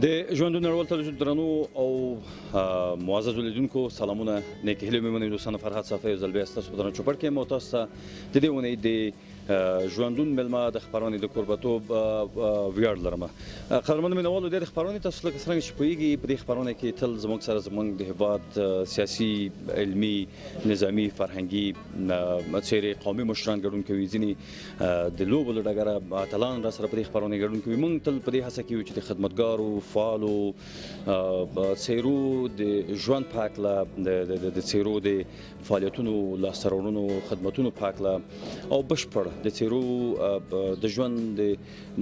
د ژوندون نړیوال تلویزیون درنو او معززو لیدونکو سلامونه نیک هیلې مې منئ دوستانو فرهاد صافی یو ځل بیا ستاسو په درنو چوپړ کې مو تاسو ته د دې اونۍ د ژوندون میلمه د خپرونې د کوربتوب ویاړ لرمه قدرمنو مینوالو د دې خپرونې تاسو لکه څرنګه چې پوهیږئ په دې خپرونه کې تل زموږ سره زموږ د هیواد سیاسي علمي نظامي فرهنګي څیرې قومي مشران ګډون کوي ځینې د لوبو له ډګره اتلان را سره په دې خپرونې ګډون کوي موږ تل په دې هڅه کې یو چې د خدمتګارو فعالو څیرو د ژوند په هکله د څیرو د فعالیتونو لاسته راوړنو خدمتونو په هکله او بشپړ د څیرو د ژوند د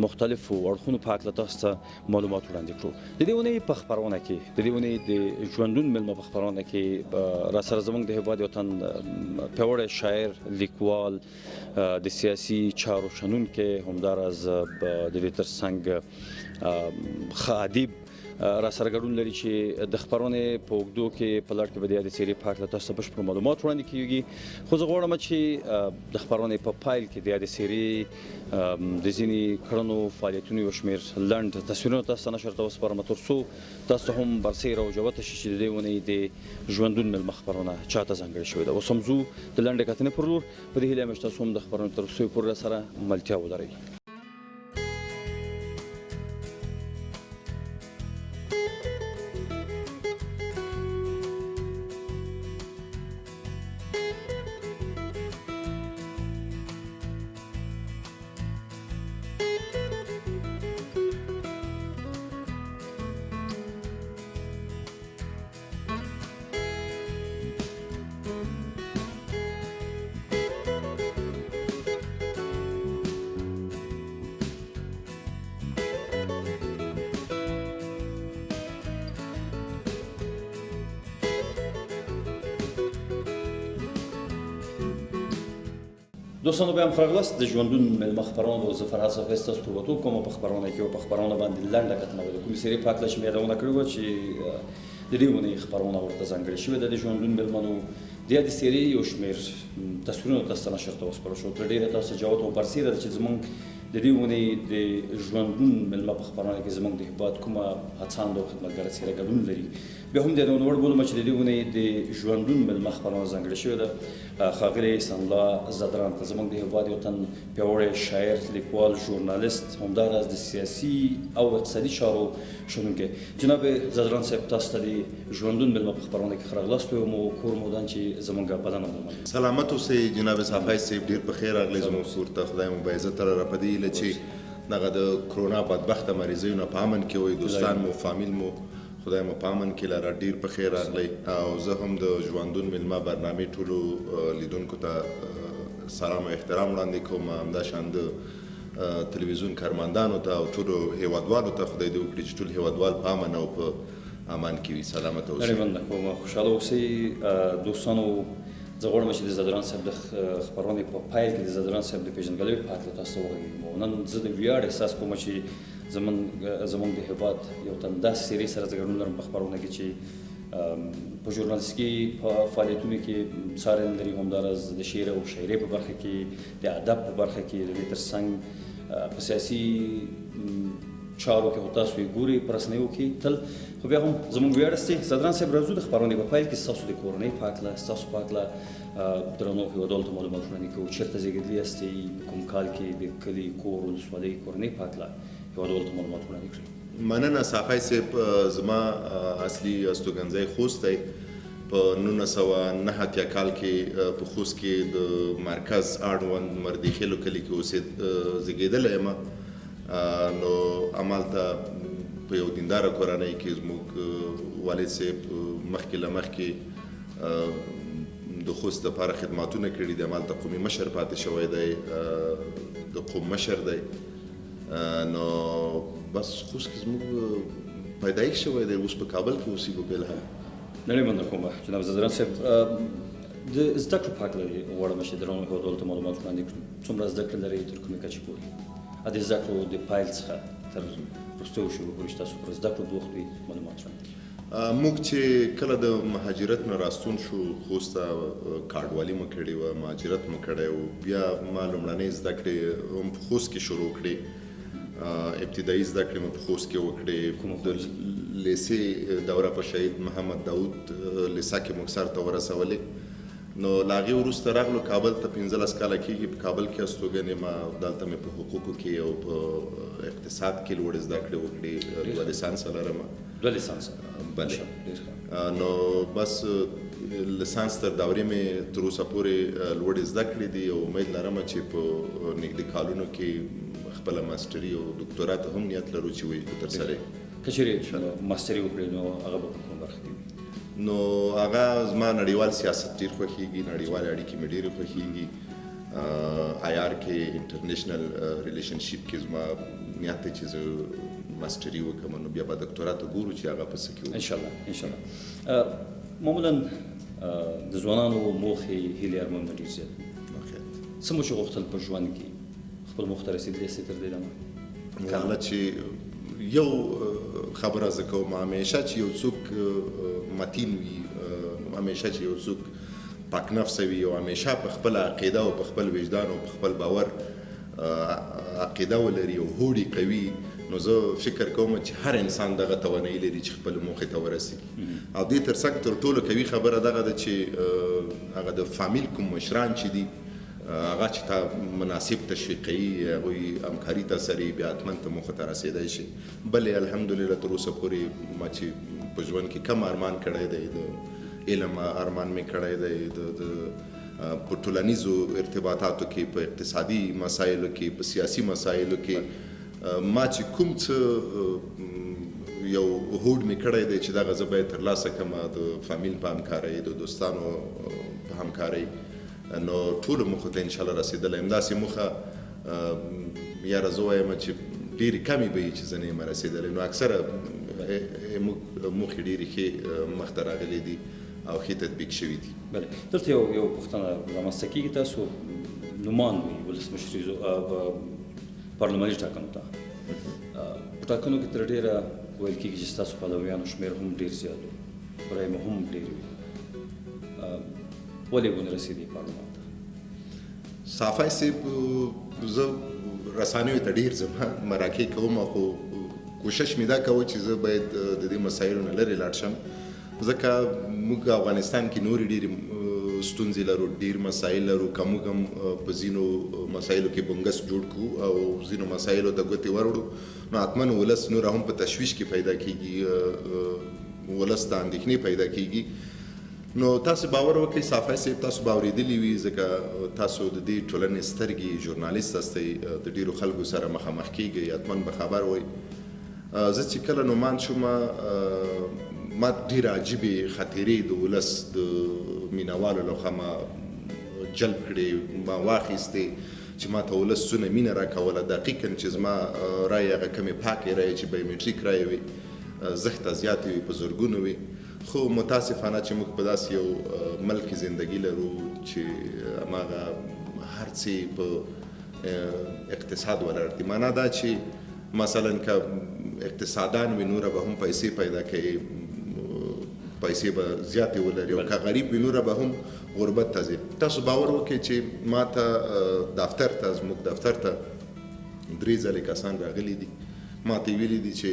مختلفو اړخونو په هکله تاسو ته معلومات وړاندې کړو د دې اونۍ په خپرونه کې د دې اونۍ د ژوندون میلمه په خپرونه کې را سره زموږ د هیواد یو تن پیاوړی شاعر لیکوال د سیاسي چارو شنونکی همداراز د دې ترڅنګ ښه ادیب را سره ګډون لري چې د خپرونې په اوږدو کې په لړ کې به د یادې څیرې په هکله تاسو ته بشپړ معلومات وړاندې کیږي خو زه غواړم چې د خپرونې په پایل کې د یادې څیرې د ځینې کړنو فعالیتونو یو شمېر لنډ تصویرونه تاسو ته نشر ته وسپارم تر څو تاسو ته هم برسېره او جوته شي چې د دې اونۍ د ژوندون میلمه خپرونه چاته ځانګړې شوې ده اوس هم ځو د لنډې کتنې پر لور په دې هیله یم چې تاسو هم د خپرونې تر اوسه پورې راسره ملتیا ولرئ. دوستانو بیا هم ښه راغلاست د ژوندون میلمه خپرونه به زه فرهاد صافی ستاسو کوربتوب کوم په خپرونه کې او په خپرونه باندې لنډه کتنه به د کومې څیرې په هکله چې مې یادونه کړې وه چې د دې اونۍ خپرونه ورته ځانګړې شوې ده د ژوندون میلمنو د یادې څیرې یو شمېر تصویرونه تاسو ته نشر ته وسپارل شو تر ډېره تاسو جوت او برسېره ده چې زموږ د دې اونۍ د ژوندون میلمه په خپرونه کې زموږ د هیواد کومه هڅانده او خدمتګاره څیره ګډون لري بیا هم د یادونه وړ بولم چې د دې اونۍ د ژوندون میلمه خپرونه ځانګړې شوې ده ښاغلی احسان الله زدران ته زموږ د هیواد یو تن پیاوړی شاعر لیکوال ژورنالیست همداراز د سیاسي او اقتصادي چارو شنونکی جناب زدران صاحب تاسو ته د ژوندون میلمه په خپرونه کې ښه راغلاست مو کور مودان چې زموږ بلنه ومنئ. سلامت اوسئ جناب صافی صاحب ډېر په خیر راغلی زموږ کور ته خدای مو باعزت را په دې هیله چې دغه د کرونا بدبخته مریضیو نه په امن کې وئ دوستان مو فامیل مو خدای مو په امن کې لره ډېر په خیر راغلی او زه هم د ژوندون میلمه برنامې ټولو لیدونکو ته سلام او احترام وړاندې کوم همداشان د تلویزیون کارمندانو ته او ټولو هیوادوالو ته خدای دې وکړي چې ټول هیوادوال په امن او په امان کې وي سلامت اوسئ. مننه کوم خوشحاله اوسئ دوستانو زه غواړم چې د زدران صاحب د خپرونې په پایل کې د زدران صاحب د پېژندګلوۍ په هکله تاسو ته وغږېږم نن زه د ویاړ احساس کوم چې زموږ د هیواد یو تن داسې څیرې سره زه ګډون لرم په خپرونه کې چې په ژورنالیستیکي فعالیتونو کې څارنه لري همداراز د شعر او شاعرۍ په برخه کې د ادب په برخه کې د دې ترڅنګ په سیاسي چارو کې تاسو یې ګورئ په رسنیو کې تل خو بیا هم زموږ ویاړ استئ زدران صاحب راځو د خپرونې په پیل کې ستاسو د کورنۍ په هکله ستاسو په هکله درنو هیوادوالو ته معلومات وړاندې کوو چېرته زېږېدلي یاستئ کوم کال کې د کلي کور ولسوالۍ کورنۍ په هکله هیوادوالو ته معلومات وړاندې کړئ. مننه صافی صاحب زما اصلي استوګنځی خوست دی په 1909 کال کې په خوست کې د مرکز اړوند مردیخیلو کلي کې زېږېدلی یم نو همالته په یو دینداره کورنۍ کې زموږ والد صاحب مخکې له مخکې د خوست دپاره خدماتونه کړي دي همالته قومي مشر پاتې شوی دی د قوم مشر دی نو بس خوست کې زموږ پیدایښت شوی دی اوس په کابل کې اوسېږو بلحال. ډېرې مننه کوم جناب زدران صاحب د زده کړو په هکله غواړم چې درنو هیوادوالو ته معلومات وړاندې کړم څومره زده کړه لرئ تر کومې کچې پورې د زده کړو د پایل څخه تر وروستیو شېبو پورې چې تاسو پر زده کړو بوخت وئ معلومات وړاندې موږ چې کله د مهاجرت نه راستون شو خوست ته کاډوالي مو کړې وه مهاجرت مو کړی و بیا ما لومړنۍ زده کړې هم په خوست کې شروع کړې ابتدایي زده کړې مې په خوست کې وکړې د لیسې دوره په شهید محمد داود لیسه کې موږ سر ته ورسولې نو له هغې وروسته راغلو کابل ته 15 کاله کېږي په کابل کې استوګنې ما دلته مې په حقوقو کې او په اقتصاد کې لوړې زده کړې وکړې 2 لیسانسه لرم 2 لیسانسه بله نو بس لیسانس تر دورې مې تر اوسه پورې لوړې زده کړې دي او امید لرم چې په نږدې کالونو کې خپله ماسټري او ډاکټورا ته هم نیت لرو چې وایي ترسره یې که چېرې ماسټري وکړې نو هغه به په کومه برخه کې وي نو هغه زما نړیوال سیاست ډېر خوښېږي نړیوالې اړیکې مې ډېرې خوښېږي IR کې انټرنیشنل ریلیشنشپ کې زما نیت دی چې زه ماسټري وکړم نو بیا به ډاکټورا ته ګورو چې هغه په څه کې انشاءالله معمولا د ځوانانو موخې هیلې ارمانونه ډېر زیات وي څه مو چې غوښتل په ژوند کې خپل موخو ته رسېدلی یاستئ تر دې دمه هغه چې یو خبره زه کوم همیشه چې یو څوک متین وي همیشه چې یو څوک پاک نفسه وي او همیشه په خپله عقیده او په خپل وجدان او په خپل باور عقیده ولري او هوډ یې قوي نو زه فکر کوم چې هر انسان دغه توانایي لري چې خپل موخې ته ورسېږي او دې تر څنګ تر ټولو قوي خبره دغه ده چې هغه د فامیل کوم مشران چې دي هغه چې تا مناسب تشویق کوي هغوی همکاري تا سره بیا حتما ته موخو ته رسېدی شي بلې الحمدلله تر اوسه پورې ما چې په ژوند کې کم ارمان کړی دی د علم ارمان مې کړی دی د په ټولنیزو ارتباطاتو کې په اقتصادي مسایلو کې په سیاسي مسایلو کې ما چې کوم څه یو هوډ مې کړی دی چې دغه زه باید ترلاسه کړم د فامیل په همکارۍ د دوستانو په همکارۍ نو ټولو موخو ته انشاءالله رسېدلی یم داسې موخه یاره زه وایم چې ډېرې کمې به وي چې زه نه یم رسېدلی نو اکثره موخې ډېرې ښې مخته راغلي دي او ښې تطبیق شوي دي بله دلته یو پوښتنه رامنځته کېږي تاسو نومان وي ولسمشري پارلماني ټاکنو ته په ټاکنو کې تر ډېره ویل کېږي چې ستاسو پلویانو شمېر هم ډېر زیات و برای مو هم ډېر وي ولې ونه رسېدې پارلمان ته صافی صاحب زه رسانیو ته ډېر ځم مراکې کوم خو کوشش مې دا کوه چې زه باید د دې مسایلو نه لرې لاړ شم ځکه موږ افغانستان کې نورې ډېرې ستونزې لرو ډېر مسایل لرو که موږ هم په ځینو مسایلو کې بنګس جوړ کړو او ځینو مسایلو ته ګوتې وروړو نو حتما ولس نور هم په تشویش کې پیدا کېږي ولس ته اندېښنې پیدا کېږي نو تاسو باور وکړئ صافی صاحب تاسو به اورېدلي وي ځکه تاسو د دې ټولنې سترګې ژورنالیست هستئ د ډېرو خلکو سره مخامخ کېږئ حتما به خبر وئ زه چې کله نومان شوم ما ډېرې عجیبې خاطرې د ولس د مینهوالو لخوا ما جلب کړې ما واخیستې چې ما ته ولس څونه مینه راکوله دقیقا چې زما رایې هغه کمې پاکې رایې چې بایومټریک رایې وي زښته زیاتې وي په زرګونو وي خو متاسفانه چې موږ په داسې یو ملک کې زندگی لرو چې هماغه هر څه په اقتصاد ولاړ دي معنا دا چې مثلا که اقتصادان وي نوره به هم پیسې پیدا کوي پیسې به زیاتې ولري او که غریب وي نوره به هم غربت ته ځي تاسو باور وکړئ چې ما ته دفتر ته زموږ دفتر ته 3 ځلې کسان راغلي دي ما ته یې ویلي دي چې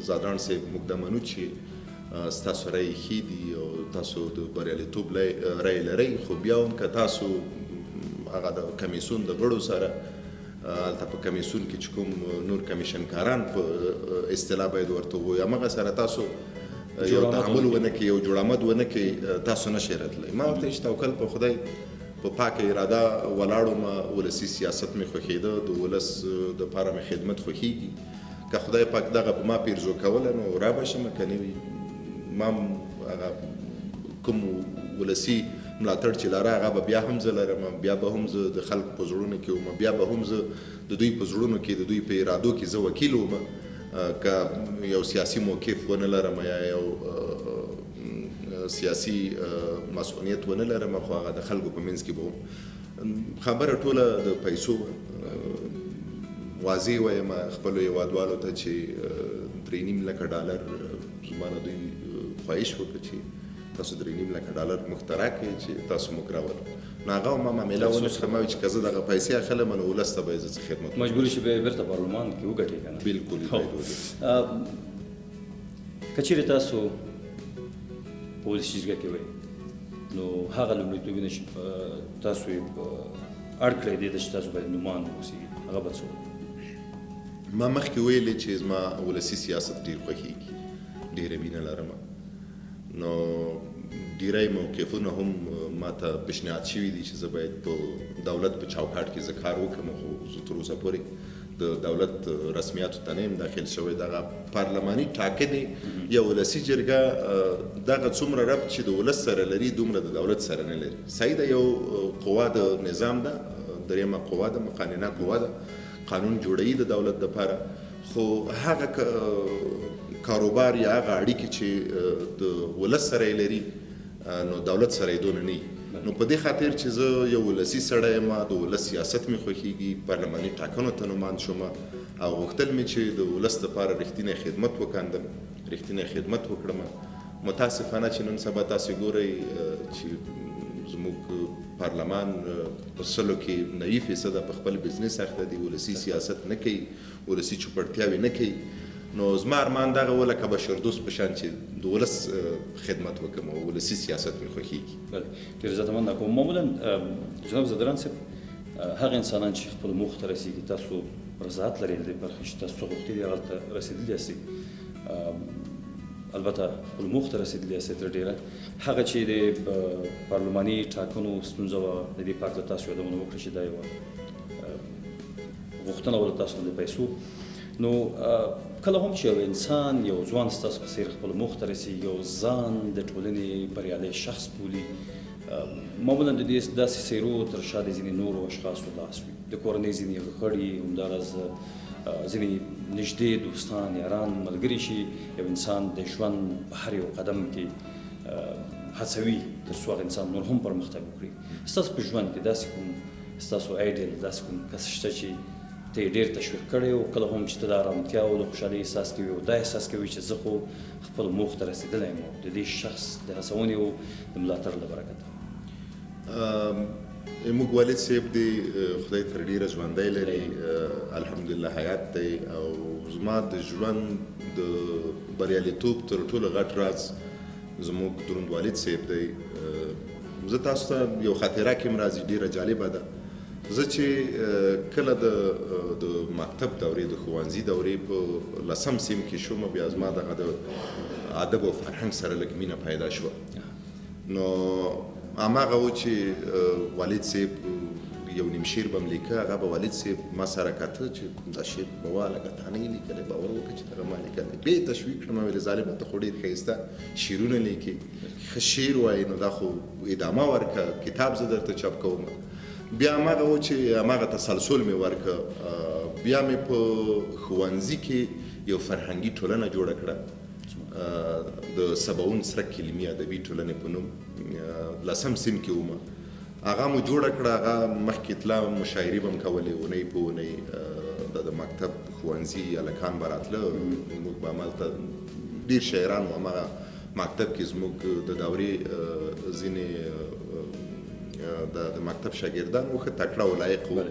زادران صاحب موږ دا منو چې ستاسو رایې ښې دي او تاسو د بریالیتوب رایې لرئ خو بیا هم که تاسو هغه د کمیسیون د غړو سره هلته په کمیسیون کې چې کوم نور کمیشنکاران په اصطلاح باید ورته ووایو همغه سره تاسو یو تعامل ونه کړئ یو جوړامد ونه کړئ تاسو نشئ راتلی ما ورته چې توکل په خدای په پاکه اراده ولاړم ولسي سیاست مې خوښېده د ولس دپاره مې خدمت خوښېږي که خدای پاک دغه په ما پیرزو کوله نو را به شم که نه وي ما هغه کوم ولسي ملاتړ چې لاره هغه به بیا هم زه لرم بیا به هم زه د خلکو په زړونو کې وم بیا به هم زه د دوی په زړونو کې د دوی په ارادو کې زه وکیل وم که یو سیاسي موقف ونه لرم یا یو سیاسي مسؤلیت ونه لرم خو هغه د خلکو په منځ کې به خبره ټوله د پیسو واضح وایم خپلو هیوادوالو ته چې $3.5 لک زما نه دوی خواهش وکړه چې تاسو 3.5 لکه ډالر موږ ته راکړئ چې تاسو موږ راولو. نو هغه ما معامله ونکړه، ما وایي چې که زه دغه پیسې اخلم نو ولس ته به یې زه څه خدمت وکړم. مجبور شي بیا بیرته پارلمان کې وګټئ که نه؟ بلکل باید وګټئ. که چیرې تاسو په ولسي جرګه کې وئ نو هغه لومړیتوبونه چې تاسو یې اړ کړی دی چې تاسو باید نومان واوسئ، هغه به څه؟ ما مخکې ویلې چې زما ولسي سیاست ډېر خوښېږي، ډېره مینه لرم. نو ډېری موقفونه هم ما ته پیشنهاد شوي دي چې زه باید په دولت په چوکاټ کې زه کار وکړم، خو زه تر اوسه پورې د دولت رسمیاتو ته نه یم داخل شوی. دغه پارلماني ټاکنې یا ولسي جرګه دغه څومره ربط چې د ولس سره لري دومره د دولت سره نه لري. صحیح ده، یو قوا د نظام ده، درېیمه قوا ده، مقننه قوا ده، قانون جوړوي د دولت دپاره، خو هغه کاروبار یا هغه اړیکې چې د ولس سره یې لري نو دولت سره یې دونه نه وي. نو په دې خاطر چې زه یو ولسي سړی یم، د ولس سیاست مې خوښېږي، پارلماني ټاکنو ته نوماند شوم او غوښتل مې چې د ولس دپاره رښتینی خدمت وکاندم، رښتینی خدمت وکړم. متاسفانه چې نن سبا تاسو ګورئ چې زموږ پارلمان په 100 کې 90% په خپل بزنس اخته دي، ولسي سیاست نه کوي، ولسي چوپړتیاوې نه کوي. نو زما ارمان دغه و لکه بشردوست په شان چې د ولس خدمت وکړم او ولسي سیاست مې خوښېږي. بله، ډېر زیاته مننه کوم. معمولا جناب زدران صاحب هغه انسانان چې خپلو موخو ته رسېږي، تاسو رضایت لرئ د دې برخې چې تاسو څه غوښتي دي هغه ته رسېدلي یاستئ، البته خپلو موخو ته رسېدلي یاستئ تر ډېره. هغه چې د پارلماني ټاکنو ستونزه وه د دې په هکله تاسو یادونه وکړه چې دا یوه غوښتنه وه تاسو د پیسو. نو کله هم چې یو انسان، یو ځوان ستاسو په څېر خپلو موخو ته رسېږي، یو ځان د ټولنې بریالی شخص بولي، معمولا د دې داسې څېرو تر شا د ځینې نورو اشخاصو لاس وي، د کورنۍ ځینې غړي، همداراز ځینې نږدې دوستان، یاران، ملګري چې یو انسان د ژوند په هر یو قدم کې هڅوي تر څو هغه انسان نور هم پرمختګ وکړي. ستاسو په ژوند کې داسې کوم ستاسو آیډیل، داسې کوم کس شته چې ته یې ډېر تشویق کړی او کله هم چې ته د ارامتیا او د خوشحالۍ احساس کوي او دا احساس کوي چې زه خو خپل موخو ته رسېدلی یم د دې شخص د هڅونې او د ملاتړ له برکته؟ موږ والد صاحب دی خدای تر ډېره ژوندی لري، الحمدلله حیات دی، او زما د ژوند د بریالیتوب تر ټولو غټ راز زموږ دروند والد صاحب دی. زه تاسو ته یو خاطره کې م راځي، ډېره جالبه ده. زه چې کله د مکتب دورې، د ښوونځي دورې په 10م سیم کې شوم، بیا زما دغه د ادب او فرهنګ سره لږ مینه پیدا شوه. نو هماغه و چې والد صاحب یو نیم شعر به م لیکه، هغه به والد صاحب ما سره کته چې دا شعر به وا لکه تا نه یې لیکلی، باور وکړه چې دغه ما لیکلی. بیا یې تشویق کړم، ویلې ظالمه ته خو ډېر ښایسته شعرونه لیکې، ښه شعر وایې، نو دا خو ادامه ورکړه، کتاب زه درته چاپ کوم. بیا هماغه و چې هماغه تسلسل مې ورکړه. بیا مې په ښوونځي کې یو فرهنګي ټولنه جوړه کړه د سبعون سرک علمي ادبي ټولنې په نوم، 10م سیم کې وم. هغه مو جوړه کړه، هغه مخکې تله مشاعرې به م کولې، اونۍ په اونۍ د مکتب ښوونځي هلکان به راتله، موږ به همالته ډېر شاعران وو. هماغه مکتب کې زموږ د دورې ځینې د مکتب شاګردان وو، ښه تکړه او لایق وو،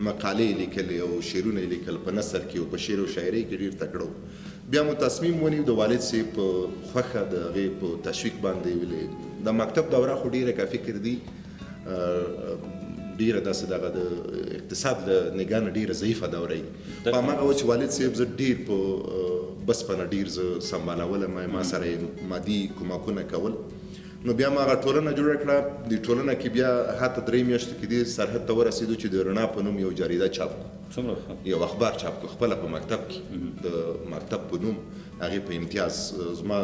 مقالې یې لیکلې او شعرونه یې لیکل په نثر کې او په شعر او شاعرۍ کې ډېر تکړه وو. بیا مو تصمیم ونیو د والد صاحب په خوښه د هغې په تشویق باندې ویلې د مکتب دوره خو ډېره که فکر دي ډېره داسې دغه د اقتصاد له نګاه نه ډېره ضعیفه دوره وي. په هماغه و چې والد صاحب زه ډېر په بسپنه ډېر زه سمبالولی، ما سره یې مادي کومکونه کول. نو بیا ما هغه ټولنه جوړه کړه. دې ټولنه کې بیا حتی 3 میاشتو کې دې سرحد ته ورسېدو چې د رڼا په نوم یو جریده چاپ کړو، یو اخبار چاپ کړو خپله په مکتب کې، د مکتب په نوم، هغې په امتیاز زما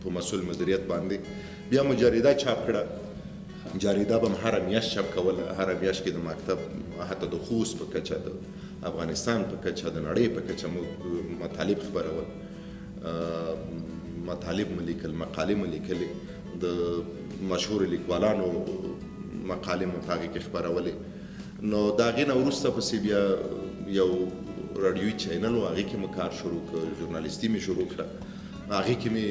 په مسؤل مدیریت باندې بیا مو جریده چاپ کړه. جریده به م هره میاشت چاپ کوله، هره میاشت کې د مکتب حتی د خوست په کچه، د افغانستان په کچه، د نړۍ په کچه موږ مطالب خپرول، مطالب مو لیکل، مقالې مو لیکلې، د مشهورو لیکوالانو مقالې مو په هغې کې خپرولې. نو د هغې نه وروسته پسې بیا یو راډیوي چینل و، هغې کې مو کار شروع کړ، ژورنالیستي مې شروع کړه. هغې کې مې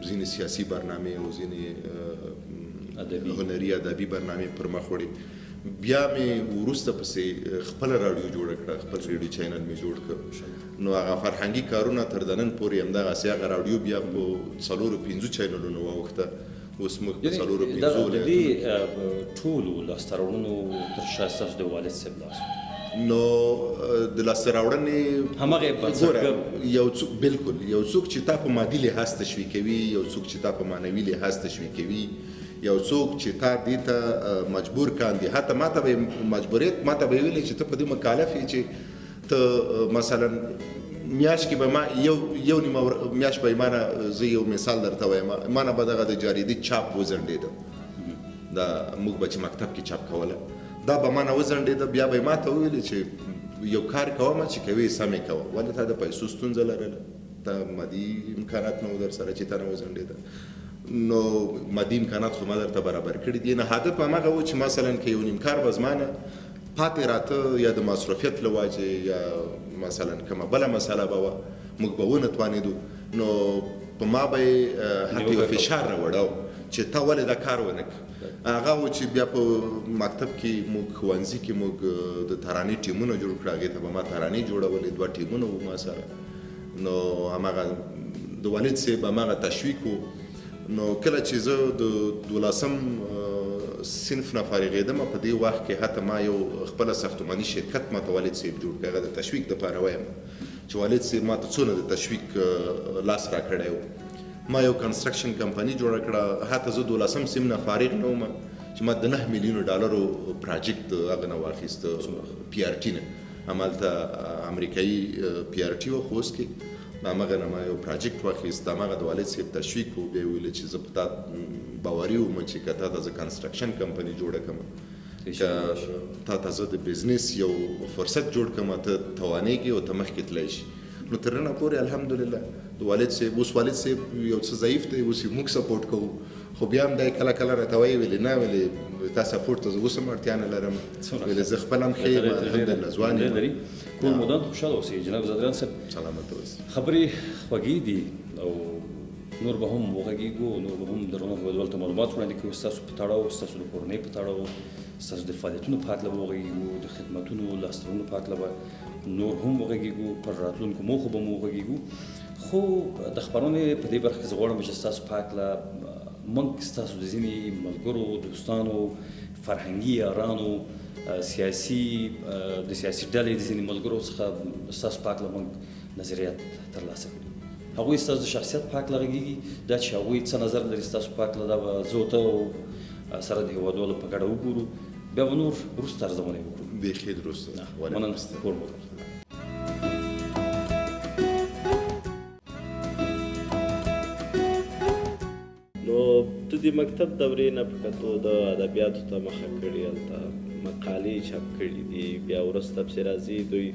ځینې سیاسي برنامې او ځینې هنري ادبي برنامې پر مخ وړې. بیا مې وروسته پسې خپله راډیو جوړه کړه، خپل ریډیو چینل مې جوړ کړ. نو هغه فرهنګي کارونه تر د نن پورې همدغسې هغه راډیو بیا په 4-5 چینلونو واوښته. اوس موږ په 4-5 د دې ټولو لاسته راوړنو تر شا ستاسو د والد صاحب لاس نو د لاسته راوړنې همغه بنسټګر یو څوک بالکل یو څوک چې تا په مادي لحاظ تشویق کوي، یو څوک چې تا په معنوي لحاظ تشویق کوي، یو څوک چې تا دې ته مجبور کاندي. حتی ما ته به مجبوریت ما ته به ویلې چې ته په دې مکلف یې چې ته مثلا میاشت کې به ما یو نیمه میاشت به ما نه زه یو مثال درته وایم، ما نه به دغه د جریدې چاپ وځنډېده، دا موږ به چې مکتب کې چاپ کوله دا به ما نه وځنډېده. بیا به یې ما ته وویلې چې یو کار کوم چې کوې سم یې کوه، ولې تا د پیسو ستونزه لرله، تا مادي امکانات نه و در سره چې تا نه وځنډېده. نو مادي امکانات خو ما درته برابر کړي دي. نه هدف همغه و چې مثلا که یو نیم کار به زما نه پاتې راته یا د مصروفیت له وجې یا مثلا کومه بله مسله به وه موږ به ونه توانېدو، نو په ما به یې حتی یو فشار راوړه چې تا ولې دا کار ونه کړ. هغه و چې بیا په مکتب کې موږ ښوونځي کې موږ د ترانې ټیمونه جوړ کړه، هغې ته به ما ترانې جوړولې، 2 ټیمونه وو ما سره. نو هماغه د والد صاحب هماغه تشویق و. نو کله چې زه د 12م صنف نه فارغېدم په دې وخت کې حتی ما یو خپله ساختماني شرکت ما ته والد صاحب جوړ کړی، هغه د تشویق دپاره وایم چې والد صاحب ما ته څونه د تشویق لاس را کړی و. ما یو کنسټرکشن کمپنی جوړه کړه، حتی زه 12م صنف نه فارغ نه وم چې ما د $9 میلیونو پراجیکټ هغه نه واخیسته پی آر ټي نه، همالته امریکایي پی آر ټي و خو اوس کې همغه نه ما یو پراجیکټ واخیست. همغه د والد صاحب تشویق و. بیا یې ویل چې زه په تا باوري وم چې که تا ته زه کنسټرکشن کمپنی جوړه کړم، که تا ته زه د بزنس یو فرصت جوړ کړم، ته توانېږي او ته مخکې تللی شي. نو تر ننه پورې الحمدلله د والد صاحب اوس والد صاحب یو څه ضعیف دی، اوس یې موږ سپورټ کوو، خو بیا هم دی کله کله راته وایي ویلې نه ویلې تا سپورټ ته زه اوس هم اړتیا نه لرم، ویلې زه خپل هم ښه یم الحمدلله ځوان یم. کور مودان ته خوشحاله اوسئ جناب زادګران صاحب. سلامت اوسئ. خبرې خوږې دي او نور به هم وغږېږو، نور به هم درنو هېوادوالو ته معلومات وړاندې کوو ستاسو په تړاو، ستاسو د کورنۍ په تړاو، ستاسو د فعالیتونو په هکله به وغږېږو، د خدمتونو لاسته راوړنو په هکله به نور هم وغږېږو، پر راتلونکو موخو به مو وغږېږو. خو د خپرونې په دې برخه کې زه غواړم چې ستاسو په هکله موږ ستاسو د ځینې ملګرو، دوستانو، فرهنګي یارانو، سیاسي د سیاسي ډلې د ځینې ملګرو څخه ستاسو په هکله موږ نظریات ترلاسه کړو. هغوی ستاسو د شخصیت په هکله غږېږي، دا چې هغوی څه نظر لري ستاسو په هکله، دا به زه او ته سره د هېوادوالو په ګډه وګورو، بیا به نور وروسته ارزونه وکړو. بیخي درسته. مننه. کور مو نو ته د مکتب دورې نه په کتو د ادبیاتو ته مخه کړې، هلته مقالې چاپ کړي دي، بیا وروسته پسې راځي دوی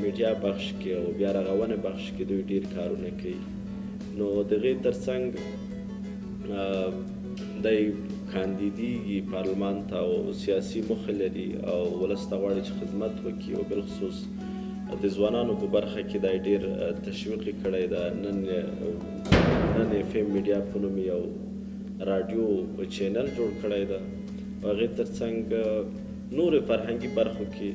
میډیا بخش کې او بیا رغونه بخش کې دوی ډېر کارونه کوي. نو د هغې تر څنګ دی کاندیدېږي پارلمان ته او سیاسي موخې لري او ولس ته غواړي چې خدمت وکړي، او بالخصوص د ځوانانو په برخه کې دا ډېر تشویق یې کړی ده. نن اف ام میډیا په نوم یو راډیو چینل جوړ کړی ده، او هغې تر څنګ نورې فرهنګي برخو کې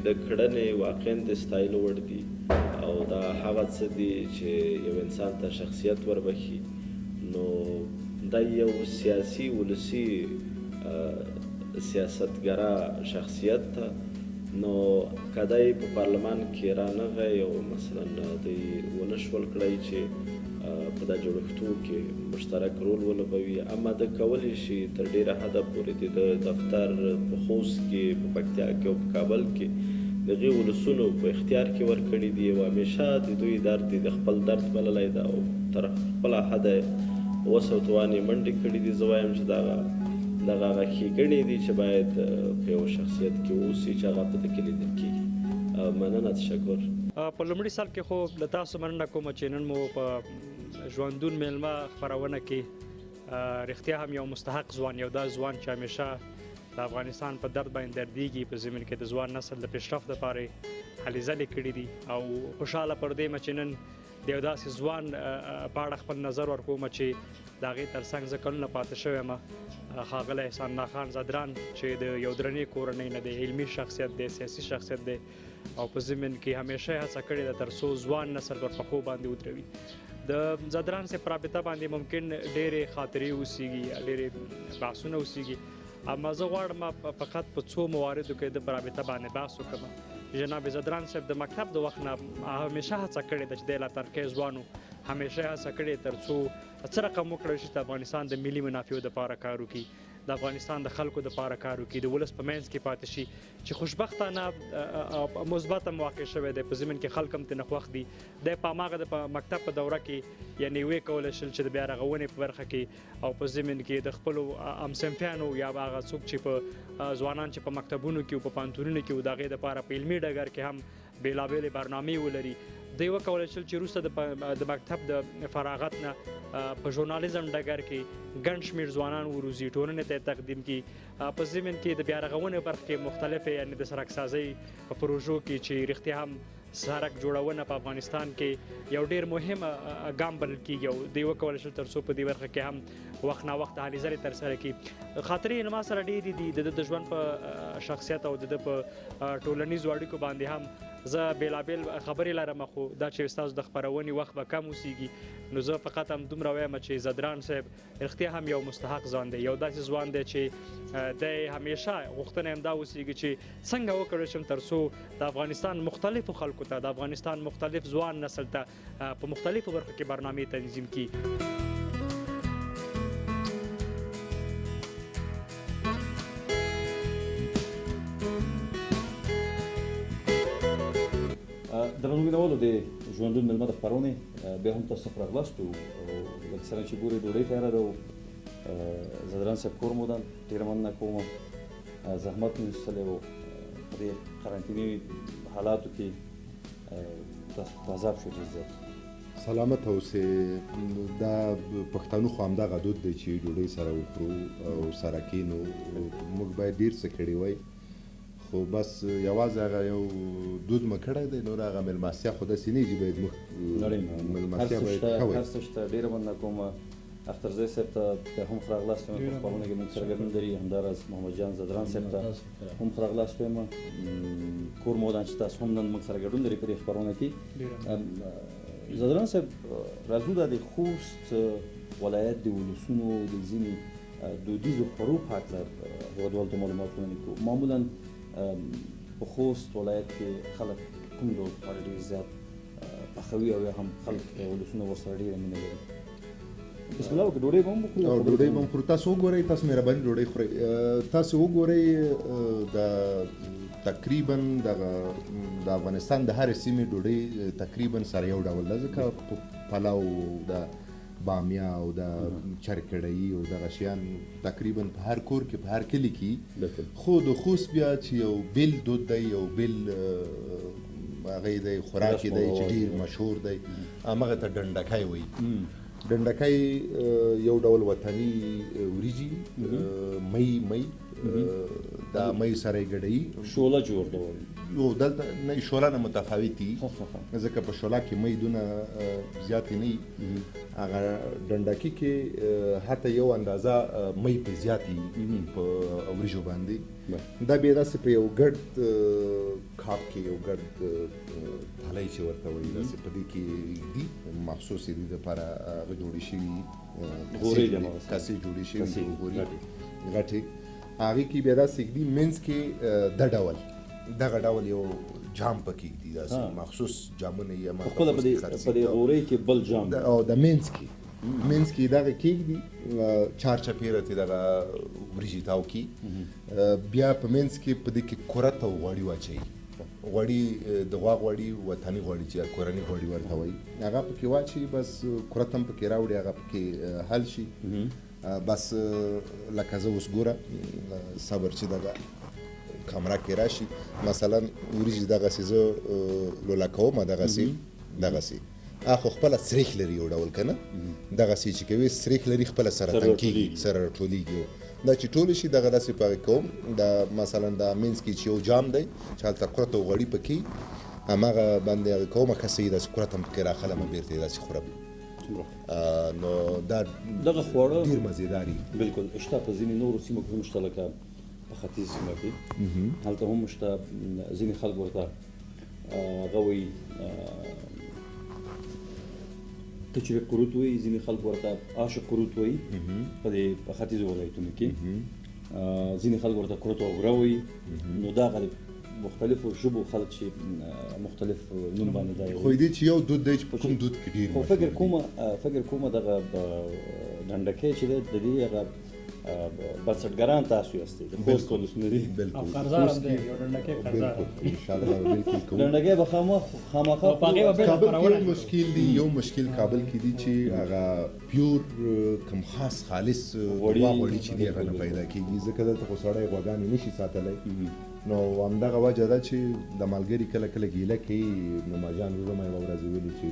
د کړنې واقعا د ستایلو وړ دي، او دا هغه څه دي چې یو انسان ته شخصیت وربخي. نو دا یو سیاسي ولسي سیاستګرا شخصیت ته، نو که دی په پارلمان کې رانغی او مثلا دوی ونه شول کړی چې په دا جوړښتونو کې مشترک رول ولوبوي، اما د کولی شي تر ډېره حده پورې د دفتر په خوست کې، په پکتیا کې او په کابل کې د هغې ولسونو په اختیار کې ورکړي دي، او همیشه د دوی درد د خپل درد بللی ده، او تر خپله حده وس او توان یې منډې کړي دي. زه وایم چې دغه هغه ښېګڼې دي چې باید په یو شخصیت کې واوسي چې هغه په ده کې لیدل کېږي. مننه، تشکر. په لومړي سال کې خو له تاسو مننه کوم چې نن مو په ژوندون میلمه خپرونه کې رښتیا هم یو مستحق ځوان، یو دا ځوان چې همیشه د افغانستان په درد باندې دردېږي، په زمین کې د ځوان نسل د پیشرفت لپاره هلې ځلې کړي دي، او خوشحاله پر دې یم چې نن د یو داسې ځوان په اړه خپل نظر ورکوم چې د هغې تر څنګ زه کلونه پاتې شوی یم ښاغلی احسان الله خان زدران چې د یو درنې کورنۍ نه دی، علمي شخصیت دی، سیاسي شخصیت دی او په ضمن کې همیشه یې هڅه کړې ده تر څو ځوان نسل پر پښو باندې ودروي. د زدران صاحب په رابطه باندې ممکن ډېرې خاطرې اوسیږي، ډېرې بحثونه اوسیږي، اما زه غواړم فقط په څو مواردو کې د په رابطه باندې بحث وکړم. جناب زدران صاحب د مکتب د وخت نه همیشه هڅه کړې ده چې دی لا ترکیب ځوان و، همیشه یې هڅه کړې تر څو څه رقم وکړی شي د افغانستان د ملي منافعو دپاره کار وکړي، د افغانستان د خلکو دپاره کار وکړي، د ولس په منځ کې پاتې شي چې خوشبختانه مثبت هم واقع شوی دی، په ضمن کې خلک هم ترې خوښ دي. دی په هماغه د مکتب په دوره کې یعنې ویې کولی شل چې د بیا رغونې په برخه کې او په ضمن کې د خپلو همصنفیانو یا هغه څوک چې په ځوانان چې په مکتبونو کې او په پوهنتونونو کې و د هغې دپاره په علمي ډګر کې هم بېلابېلې برنامې ولري. دوی وکولی شل چې وروسته د مکتب د فراغت نه په ژورنالیزم ډګر کې ګڼ شمېر ځوانان وروزي، ټولنې ته یې تقدیم کړي، په ضمن کې د بیا رغونې برخه کې مختلفې یعنې د سړکسازۍ په پروژو کې چې رښتیا هم سړک جوړونه په افغانستان کې یو ډېر مهم ګام بلل کېږي او دوی وکولی شل تر څو په دې برخه کې هم وخت ناوخته هلې ځلې ترسره کړي. خاطرې یې له ما سره ډېرې دي، د ژوند په شخصیت او د په ټولنیزو اړیکو باندې هم زه بېلابېل خبرې لرم، خو دا چې ستاسو د خپرونې وخت به کم اوسیږي نو زه فقط هم دومره وایم چې زدران صاحب رښتیا هم یو مستحق ځوان دی، یو داسې ځوان دی چې دی همیشه غوښتنه هم دا اوسیږي چې څنګه وکړی شم تر څو د افغانستان مختلفو خلکو ته، د افغانستان مختلف ځوان نسل ته په مختلفو برخو کې برنامې تنظیم کړي. درنو مینوالو د ژوندون مېلمه د خپرونې بیا هم تاسو ته راغلاستو او لکه څرنګه چې ګورئ ډوډۍ تیاره ده او زدران صاحب کور مو ده، ډېره مننه کوم زحمت مو ایستلی و په دې قرنطینې حالاتو کې تاسو په عذاب شو ډېر زیات. سلامت اوسې. دا پښتانو خو همدغه دود دی چې ډوډۍ سره وخورو او سره کینو، موږ باید ډېر څه کړي وای خو بس یوازې هغه یو دود مو کړی دی، نور هغه مېلمستیا خو داسې نه دي، باید موږ مېلمستیا باید ښه وای. هر څه شته، ډېره مننه کوم اخترزی صاحب ته بیا هم ښه راغلاست وایم، په خپرونه کې موږ سره ګډون لري، همداراز محمد جان زدران صاحب ته هم ښه راغلاست وایم. کور مو ودان چې تاسو هم نن موږ سره ګډون لري په دې خپرونه کې. زدران صاحب راځو دا د خوست ولایت د ولسونو د ځینې دودیزو خوړو په هکله هېوادوالو ته معلومات وړاندې کوو. معمولا په خوست ولایت کې خلک کوم ډول خواړه ډېر زیات پخوي او یا هم خلک ولسونه ورسره ډېره مینه لري؟ بسم الله وکړه، ډوډۍ به هم وخورو. ډوډۍ به هم خورو. تاسو وګورئ، تاسو مهرباني ډوډۍ خورئ. تاسو وګورئ د تقریبا د افغانستان د هرې سیمې ډوډۍ تقریبا سره یو ډول ده، ځکه پلاو د بامیه او د چرکړی او دغه شیان تقریبا په هر کور کې په هر کلي کې، خو د خوست بیا چې یو بېل دود دی، یو بېل هغې دی خوراک دی چې ډېر مشهور دی، همغه ته ډنډکی وایي. ډنډکی یو ډول وطني وریجې می دا می سره یې ګډوي، شوله جوړ ډول یو دلته نه شوله نه متفاوت دي، ځکه په شوله کې می دونه زیاتې نه وي، هغه ډنډکي کې حتی یو اندازه می پرې زیاتې وي په وریجو باندې. دا بیا داسې په یو ګډ کاپ کې یو ګډ تھالی چې ورته وایي، داسې په دې کې دي مخصوص دي دپاره هغه جوړې شوي کاسې جوړې شوي غوري غټې، هغې کې بیا داسې ږدي منځ کې دغه ډول یو جام پکې ږدي، داسې مخصوص جامونه یې په خپله په دې غورۍ کې بل جام او د منځ کې دغه کېږدي، چار چپېره ترې دغه وریجې تاو کړي، بیا په منځ کې په دې کې کورت او غوړي واچوي. غوړي د غوا غوړي وطني غوړي چې کورني غوړي ورته وایي، هغه پکې واچوي، بس کورت هم پکې راوړي، هغه پکې حل شي. بس لکه زه اوس ګوره صبر چې دغه کامره کې راشي، مثلا وریجې دغسې زه لوله کوم، دغسې خو خپله سریښ لري یو ډول که نه، دغسې چې کوي سریښ لري، خپله سره تم کېږي، سره راټولېږي. دا چې ټولې شي دغه داسې په هغې کوم، دا مثلا دا منځ کې چې یو جام دی چې هلته قرت او غوړي پکې هماغه باندې هغه کومه کسې داسې کورت هم پکې راخلم بېرته یې داسې خورم نو دا دغه خواړه ډېر مزېدار دي بالکل شته په ځینې نورو سیمو کې هم شته لکه په ختیځ سیمه کې هلته هم شته ځینې خلک ورته هغه وایي کچرې قروت وایي ځینې خلک ورته آش قروت وایي په دې په ختیځو ولایتونو کې ځینې خلک ورته قروت او غره وایي نو دا غالب مختلفو ژبو خلک چې مختلف نوم باندې دا خو دې چې یو دود دی چې په کوم دود کې ډېر خو فکر کومه دغه ډنډکی چې دی د دې هغه بنسټګران تاسو یاستئ د خوست ولسونه دي او قرضدار هم دی یو ډنډکی قرضدار انشاءالله بالکل کوو ډنډکی به خامخا یو مشکل کابل کې دی چې هغه پیور کم خاص خالص غوړي چې دی هغه نه پیدا کېږي ځکه دلته خو سړی غواګانې نشي ساتلی نو همدغه وجه ده چې د ملګري کله کله ګیله کوي نو ماجان وروره ما یوه ورځ ویلي چې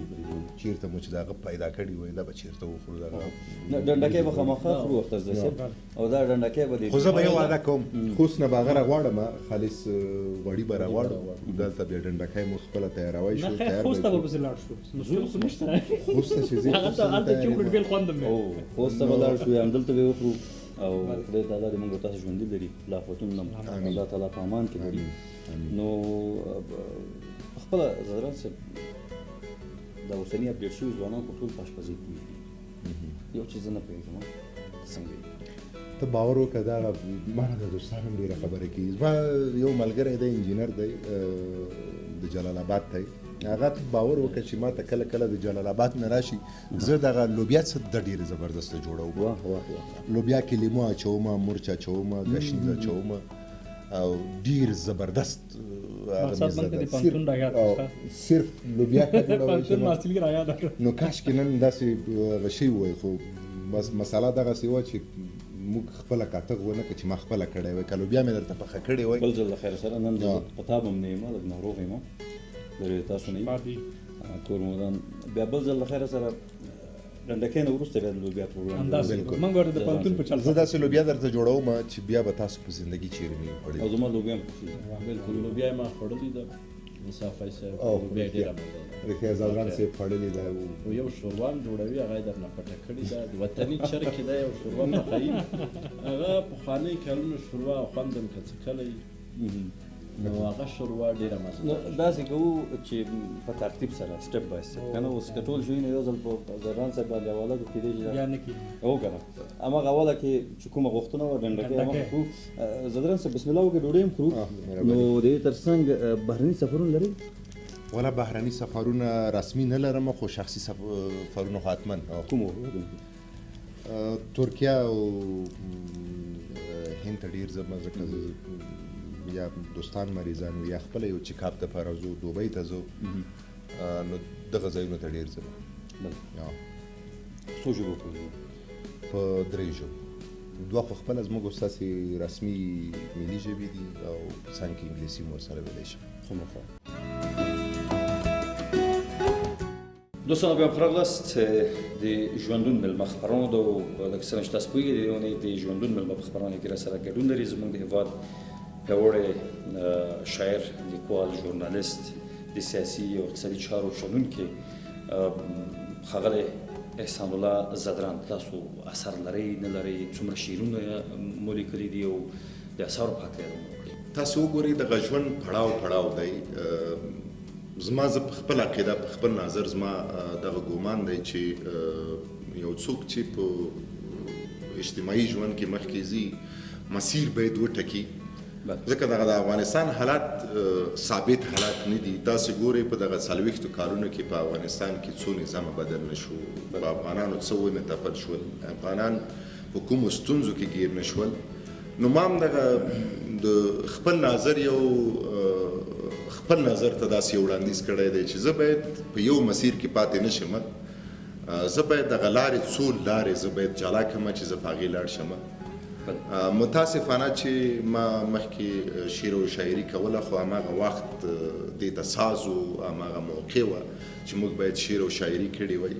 چېرته مو چې د هغه پیدا کړي وای دا به چېرته وخورو دغه ډنډکی به خامخا خورو اختر صاحب او دا ډنډکی به خو زه به یو وعده کوم خوست نه به هغه راغواړم خالص غوړي به راغواړم دلته بیا ډنډکی مو خپله تیاروی شو خوست ته به پسې لاړ شو نشته خوست ته چې ځې هلته چوکړ بیل خوند هم خوست ته به لاړ شو همدلته به وخورو او خدای تعالی دې موږ تاسو ژوندي لري لا فتون نم الله تعالی په امان کې لري نو خپل زړه سره دا اوسنی اپډیټ شوی ځوانان په ټول پاشپزي کوي یو چیز نه پېژنم څنګه ته باور وکړه دا ما د دوستانو ډېره خبره کوي زما یو ملګری دی انجینر دی د جلال آباد دی هغه ته باور وکړه چې ما ته کله کله د جلال آباد نه راشي زه دغه لوبیا څه د ډېرې زبردسته جوړوم لوبیا کې لیمو اچوم مرچ اچوم ګشنیز اچوم او ډېر زبردست صرف لوبیا کې جوړوم نو کاشکې نن داسې غشی وای خو بس مساله دغسې وه چې موږ خپله کاتغ ونه کړه چې ما خپله کړی وای که لوبیا مې درته پخه کړې وای بل ځل د خیر سره نن په تا به م نه یم لږ ناروغ یم لرې تاسو نه کور مودان بیا بل ځل د خیر سره ډنډکی نه وروسته بیا د لوبیا پروګرام زه داسې لوبیا درته جوړوم چې بیا به تاسو په زندګي چیرې نه یو خوړلي او زما لوبیا هم بالکل لوبیا یې ما خوړلې ده صافی صاحب لوبیا یې ډېره مزه ده رښتیا زادران صاحب خوړلې ده او یو شوروا هم جوړوي هغه یې درنه پټه کړې ده د وطني چرګ کې ده یو شوروا پخوي هغه پخوانۍ کلونو شوروا خوند هم که څه کلی نو هغه شوروا ډېره مزه ده داسې کوو چې په ترتیب سره سټپ بای سټپ که نه اوس که ټول شوي نه یو ځل په زران صاحب باندې حواله کړو کېدای شي او که نه هماغه اوله کې چې کومه غوښتنه وه ډنډکی هماغه خورو زدران صاحب بسم الله وکړې ډوډۍ هم خورو نو د دې تر څنګ بهرني سفرونه لرئ ولا بهرني سفرونه رسمي نه لرم خو شخصي سفرونه خو حتما کوم ترکیه او هند ته ډېر ځم ځکه یا دوستان مریضان یا خپله یو چیکاپ دپاره ځو دوبۍ ته ځو نو دغه ځایونو ته ډېر ځم څو ژبو پوهېږئ په 3 ژبو 2 خو خپله زموږ ستاسې رسمي ملي ژبې دي او په څنګ کې انګلیسي مو ورسره ویلی شم څومره ښه دوستان بیا هم راغلاست د ژوندون مېلمه خپرانو لکه څرنګه چې تاسو پوهېږئ د دې اونۍ د ژوندون مېلمه په خپرونه کې راسره ګډون لري زموږ د هېواد پیاوړی شاعر لیکوال ژورنالیست د سیاسي او اقتصادي چارو شنونکی ښاغلی احسان الله زدران تاسو اثر لرئ نه لرئ څومره شعرونه مو لیکلي دي او د اثارو په هکله یې وکړئ تاسو وګورئ دغه ژوند پړاو دی زما زه په خپل عقیده په خپل نظر زما دغه ګومان دی چې یو څوک چې په اجتماعي ژوند کې مخکې ځي مسیر باید وټکي ځکه دغه د افغانستان حالات ثابت حالات نه دي تاسو ګورئ په دغه 40 کالونو کې په افغانستان کې څو نظام بدل نه شو په افغانانو څه ونه تپل شول افغانان په کومو ستونزو کې ګیر نه شول نو ما هم دغه د خپل نظر ته داسې وړاندیز کړی دی چې زه باید په یو مسیر کې پاتې نه شم زه باید دغه لارې څو لارې زه باید جلا کړم چې زه په هغې لاړ شم متاسفانه چې ما مخکې شعر او شاعري کوله خو هماغه وخت دې ته ساز و هماغه موقع وه چې موږ باید شعر او شاعري کړې وای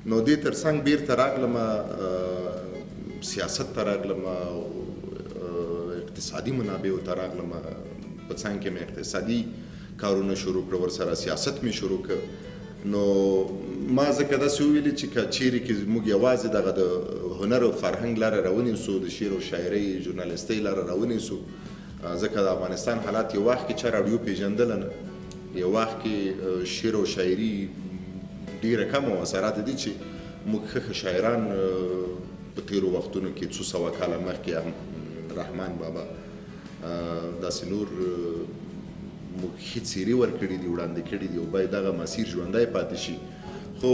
نو دې تر څنګ بیرته راغلم سیاست ته راغلم اقتصادي منابعو ته راغلم په څنګ کې مې اقتصادي کارونه شروع کړه، ورسره سیاست مې شروع کړ. نو ما ځکه داسې وویلې چې که چیرې کې موږ یوازې دغه د هنر او فرهنګ لاره راونیسو، د شعر او شاعرۍ ژورنالیستۍ لاره راونیسو، ځکه د افغانستان حالات یو وخت کې چا راډیو پېژندله نه، یو وخت کې شعر او شاعري ډېره کمه وه. اثرات دي چې موږ ښه شاعران په تېرو وختونو کې څو سوه کاله مخکې رحمان بابا داسې نور موږ ښې څېرې ورکړي دي، وړاندې کړي دي، او باید دغه مسیر ژوندی پاتې شي. خو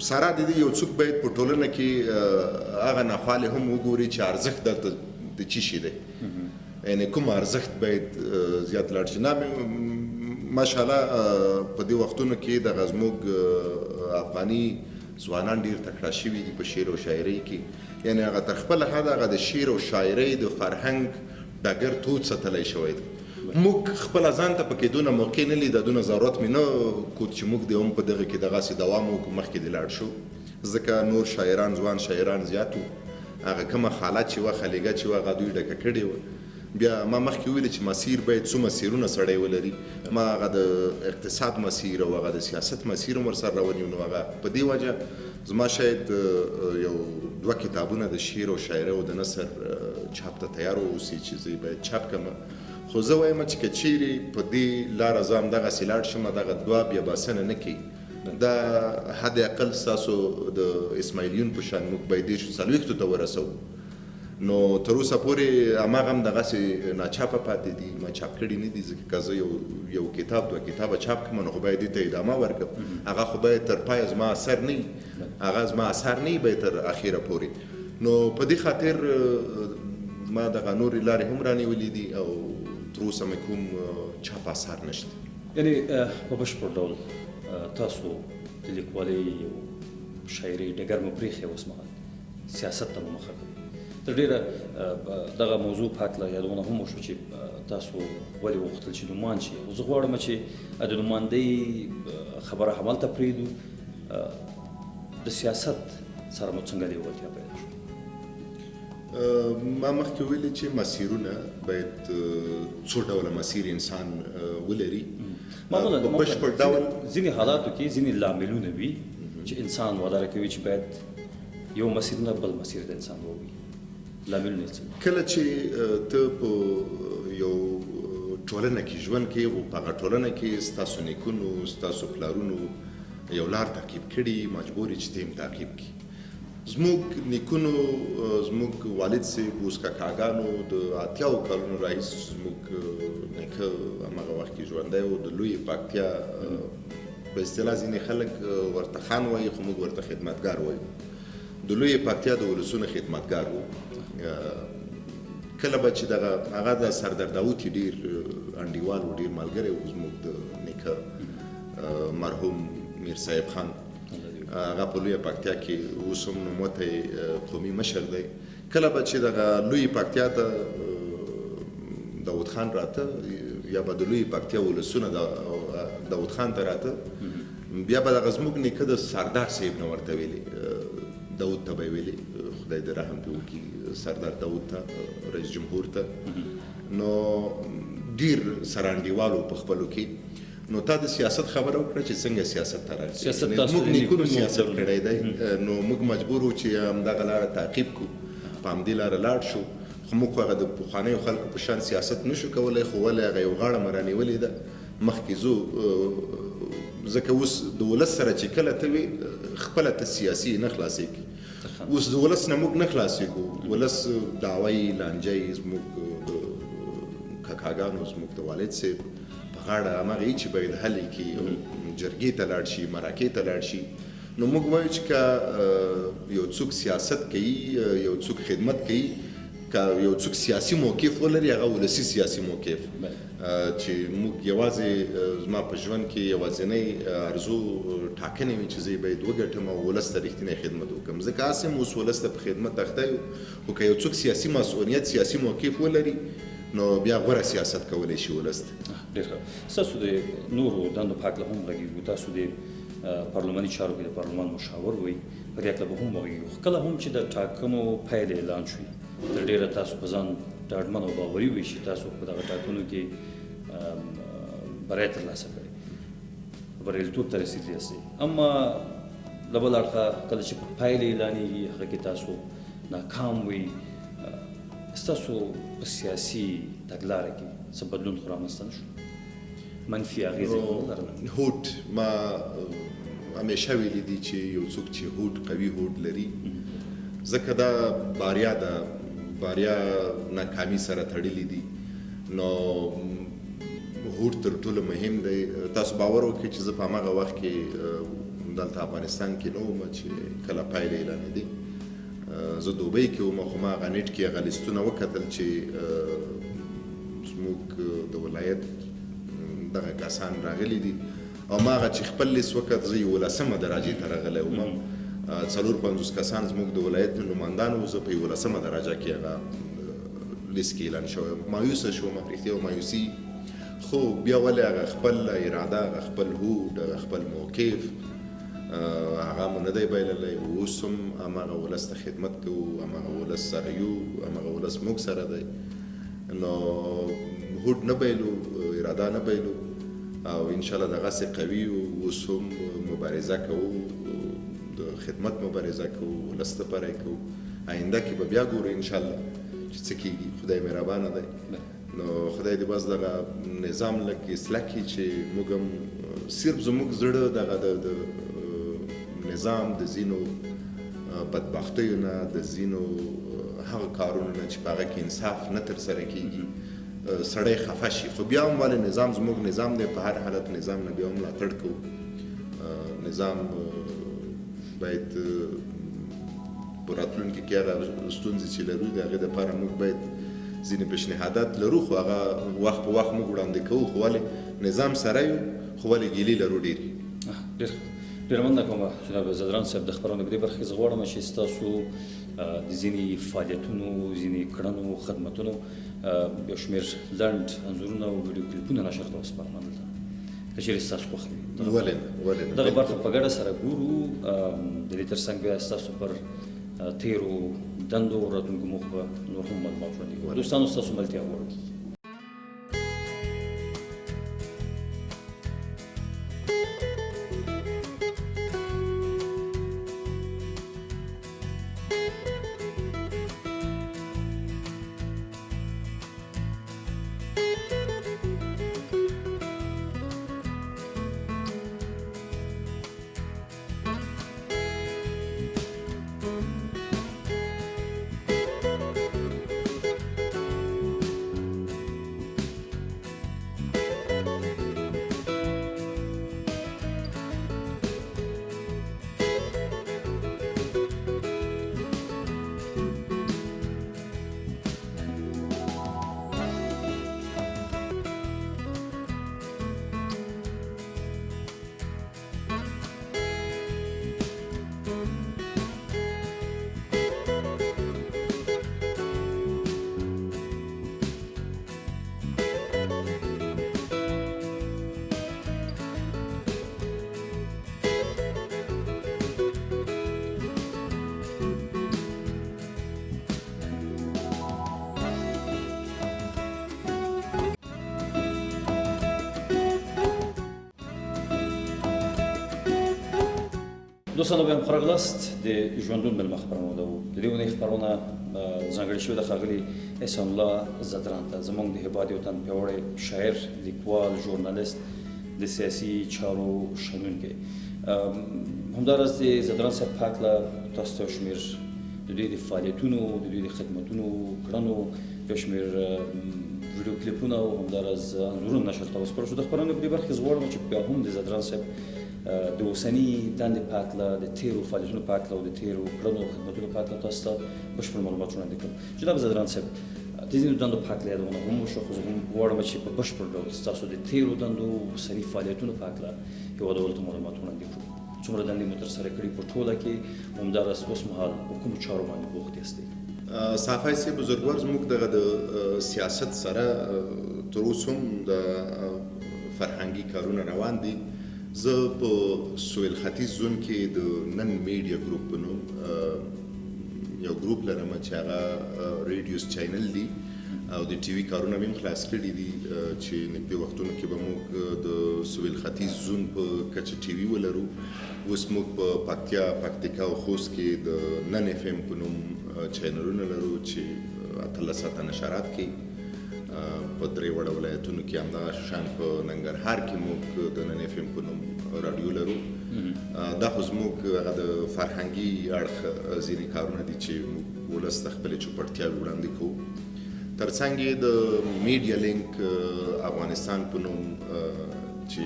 سره د دې یو څوک باید په ټولنه کې هغه ناخوالې هم وګوري چې ارزښت دلته د څه شي دی، یعنې کوم ارزښت باید زیات لاړ شي. نه ماشاءالله په دې وختونو کې دغه زموږ افغاني ځوانان ډېر تکړه شوي دي په شعر او شاعرۍ کې، یعنې هغه تر خپله حده هغه د شعر او شاعرۍ د فرهنګ ډګر تود ساتلی شوی دی. موږ خپله ځان ته پکې دونه موقع نه لیده، دونه ضرورت مې نه کود چې موږ دې هم په دغه کې دغسې دوام وکړو، مخکې دې لاړ شو، ځکه نور شاعران ځوان شاعران زیات وو. هغه کومه حالت چې وه خلیګه چې وه هغه دوی ډکه کړې وه. بیا ما مخکې ویلې چې مسیر باید څو مسیرونه سړی ولري، ما هغه د اقتصاد مسیر او هغه د سیاست مسیر هم ورسره راونیو. نو هغه په دې وجه زما شاید یو 2 کتابونه د شعر او شاعرۍ او د نثر چاپ ته تیار واوسي چې زه باید چاپ کړم. خو زه وایم چې که چیرې په دې لاره زه همدغسې لاړ شم، دغه دوه بیا باسنه نه کوي، دا حد اقل ستاسو د اسماعیلیون په شان موږ باید 40 ته ورسوو. نو تر اوسه پورې هماغه هم دغسې ناچاپه پاتې دي، ما چاپ کړي نه دي، ځکه که زه یو کتاب 2 کتابه چاپ کړم نو خو باید دې ته ادامه ورکړم، هغه خو باید تر پایه زما اثر نه وي، هغه زما اثر نه وي باید تر اخره پورې. نو په دې خاطر ما دغه نورې لارې هم رانیولې دي او تر اوسه مې کوم چاپ اثر نشته. یعنې په بشپړ ډول تاسو د لیکوالۍ او شاعرۍ ډګر مو پرېښی، اوس مهال سیاست ته مو مخه کوئ. تر ډېره دغه موضوع په هکله یادونه هم وشوه چې تاسو ولې وغوښتل چې نومان شي. خو زه غواړم چې د نوماندۍ خبره همالته پرېږدو، د سیاست سره مو څنګه لیوالتیا پیدا شوه؟ ما مخکې ویلي چې مسیرونه باید څو ډوله مسیر انسان ولري. معمولا په بشپړ ډول ځینې حالاتو کې ځینې لاملونه وي چې انسان وداره کوي چې باید یو مسیر نه بل مسیر د انسان ووي. لاملونه یې څه؟ کله چې ته په یو ټولنه کې ژوند کوې او په هغه ټولنه کې ستاسو نیکونو ستاسو پلارونو یو لار تعقیب کړي، مجبور یې چې ته هم تعقیب کړي. زموږ نیکونو، زموږ والد صاحب، اوس کاکاګانو د 80 کلونو راهیسې زموږ نیکه هماغه وخت کې ژوندی و، د لویې پکتیا په اصطلاح ځینې خلک ورته خان وایي، خو موږ ورته خدمتګار وایو. د لویې پکتیا د ولسونو خدمتګار و. کله به چې دغه هغه د سردار داود ډېر انډیوال و، ډېر ملګری و زموږ د نیکه مرحوم میر صاحب خان، هغه په لویه پکتیا کې اوس هم نوموتی قومي مشر دی. کله به چې دغه لویې پکتیا ته داود خان راته، یا به د لویې پکتیا ولسونه داود خان ته راته، بیا به دغه زموږ نیکه د سردار صاحب نه ورته ویلې، داود ته به یې ویلې، خدای دې رحم پرې وکړي سردار داود ته، رئیس جمهور ته. نو ډېر سره انډیوال و په خپلو کې. نو تا د سیاست خبره وکړه چې څنګه سیاست ته راځي. موږ نیکونو سیاست کړی دی، نو موږ مجبور وو چې همدغه لاره تعقیب کړو، په همدې لاره لاړ شو. خو موږ هغه د پخوانیو خلکو په شان سیاست نشو کولی، خو ولې هغه یو غاړه مو رانیولې ده مخکې ځو، ځکه اوس د ولس سره چې کله ته وي خپله ته سیاسي نه خلاصېږي. اوس د ولس نه موږ نه خلاصېږو، ولس دعوی لانجی زموږ د کاکاګانو، زموږ د والد صاحب په غاړه همغه چې باید حل کړي، جرګې ته لاړ شي، مرکې ته لاړ شي. نو موږ وایو چې که یو څوک سیاست کوي، یو څوک خدمت کوي، که یو څوک سیاسي موقف ولري، هغه ولسي سیاسي موقف، چې موږ یوازې زما په ژوند کې یوازینۍ ارزو ټاکنې وي چې زه باید وګټم او ولس ته رښتینی خدمت وکړم. ځکه هسې هم اوس ولس ته په خدمت اخته یو، خو که یو څوک سیاسي مسؤلیت، سیاسي موقف ولري، نو بیا غوره سیاست کولی شي ولس ته. ډېر ښه. ستاسو د نورو دندو په هکله هم غږېږو، تاسو د پارلماني چارو کې د پارلمان مشاور وئ، په دې هکله به هم وغږېږو. خو کله هم چې د ټاکنو پایلې اعلان شوي، تر ډېره تاسو په ځان ډاډمن او باوري وئ چې تاسو په دغه ټاکنو کې برای ترلاسه کړي بریالیتوب ته رسېدلي یاستئ اما له بل اړخه کله چې پایلې اعلانېږي هغه کې تاسو ناکام وي ستاسو په سیاسي تګلاره کې څه بدلون خو رامنځته نه شو منفي اغېزې خو نه لرله هوډ ما همیشه ویلي دي چې یو څوک چې هوډ قوي هوډ لري ځکه دا باریا ناکامي سره تړلي دي نو هوډ تر ټولو مهم دی تاسو باور وکړئ چې زه په هماغه وخت کې دلته افغانستان کې نه وم چې کله پایلې اعلانېدې زه دوبۍ کې وم خو ما هغه نیټ کې هغه لیستونه وکتل چې زموږ د ولایت دغه کسان راغلي دي او ما هغه چې خپل لیست وکت زه 11مه درجې ته راغلی وم 450 کسان زموږ د ولایت نمایندان وو زه په 11مه درجه کې هغه لیست کې اعلان شوی مایوسه شوم رښتیا مایوسي خو بیا ولې هغه خپل اراده هغه خپل هوډ هغه خپل موقف هغه مو نه دی بایللی اوس هم هماغه ولس ته خدمت کوو هماغه ولس سره یو هماغه ولس موږ سره دی نو هوډ نه بایلو اراده نه بایلو او انشاءالله دغسې قوي اوس هم مبارزه کوو د خدمت مبارزه کوو ولس دپاره یې کوو آینده کې به بیا ګورو انشاءالله چې څه کېږي خدای مهربانه دی نو خدای دې بس دغه نظام لږ اصلاح کړي چې موږ هم صرف زموږ زړه دغه د نظام د ځینو بدبختیو نه د ځینو هغه کارونو نه چې په هغه کې انصاف نه ترسره کېږي سړی خفه شي خو بیا هم ولې نظام زموږ نظام دی په هر حالت نظام نه بیا هم ملاتړ کوو نظام باید په راتلونکي کې هغه ستونزې چې لرو د هغې دپاره موږ باید ځینې پیشنهادات لرو خو هغه وخت په وخت موږ وړاندې کوو خو ولې نظام سره یو خو ولې ګیلې لرو ډېر ډېره مننه کوم جناب زدران صاحب د خپرونې په دې برخه کې زه غواړم چې ستاسو د ځینې فعالیتونو ځینې کړنو خدمتونو یو شمېر لنډ انځورونه او ویډیو کلیپونه نشر ته وسپارم دلته که چېرې ستاسو خوښ وي ولې نه دغه برخه په ګډه سره ګورو د دې تر څنګ بیا ستاسو پر تیرو دندو راتلونکو موخو به نور هم معلومات وړاندې کوو دوستانو ستاسو ملتیا غواړو دوستانو بیا هم ښه راغلاست د ژوندون مېلمه خپرونه ده د دې اونۍ خپرونه ځانګړې شوې ده ښاغلي احسان الله زدران ته زموږ د هېواد یو تن پیاوړی شاعر لیکوال ژورنالیست د سیاسي چارو شنونکی همداراز د زدران صاحب په هکله تاسو ته یو شمېر د دوی د فعالیتونو د دوی د خدمتونو کړنو یو شمېر ویډیو کلیپونه او همداراز انځورونه نشر ته وسپارل شو د خپرونې په دې برخه کې زه غواړم چې بیا هم د زدران صاحب د اوسني دندې په هکله د تېرو فعالیتونو په هکله او د تېرو کړنو او خدمتونو په هکله تاسو ته بشپړ معلومات وړاندې کړم جناب زدران صاحب د ځینو دندو په هکله یادونه هم وشوه خو زه هم غواړم چې په بشپړ ډول ستاسو د تېرو دندو اوسني فعالیتونو په هکله هېوادوالو ته معلومات وړاندې کړو څومره دندې مو ترسره کړي په ټوله کې همداراز اوس مهال په کومو چارو باندې بوخت یاستئ صافی صاحب بزرګوار زموږ دغه د سیاست سره تر اوسه هم د فرهنګي کارونه روان دي زه په سویل ختیځ زون کې د نن میډیا ګروپ په نوم یو ګروپ لرم چې هغه ریډیوز چینل دی او د ټي وي کارونه مې هم خلاص کړي دي چې نږدې وختونو کې به موږ د سویل ختیځ زون په کچه ټي وي ولرو. اوس موږ په پکتیکا او خوست کې د نن اف ام په نوم چینلونه لرو چې 18 ساعته نشرات کوي. په درې وړه ولایتونو کې همدغه شان په ننګرهار کې موږ د نن اف ام په نوم راډیو لرو. دا خو زموږ هغه د فرهنګي اړخ ځینې کارونه دي چې موږ ولس ته خپلې چوپړتیاوې وړاندې کوو. تر څنګ یې د میډیا لینک افغانستان په نوم چې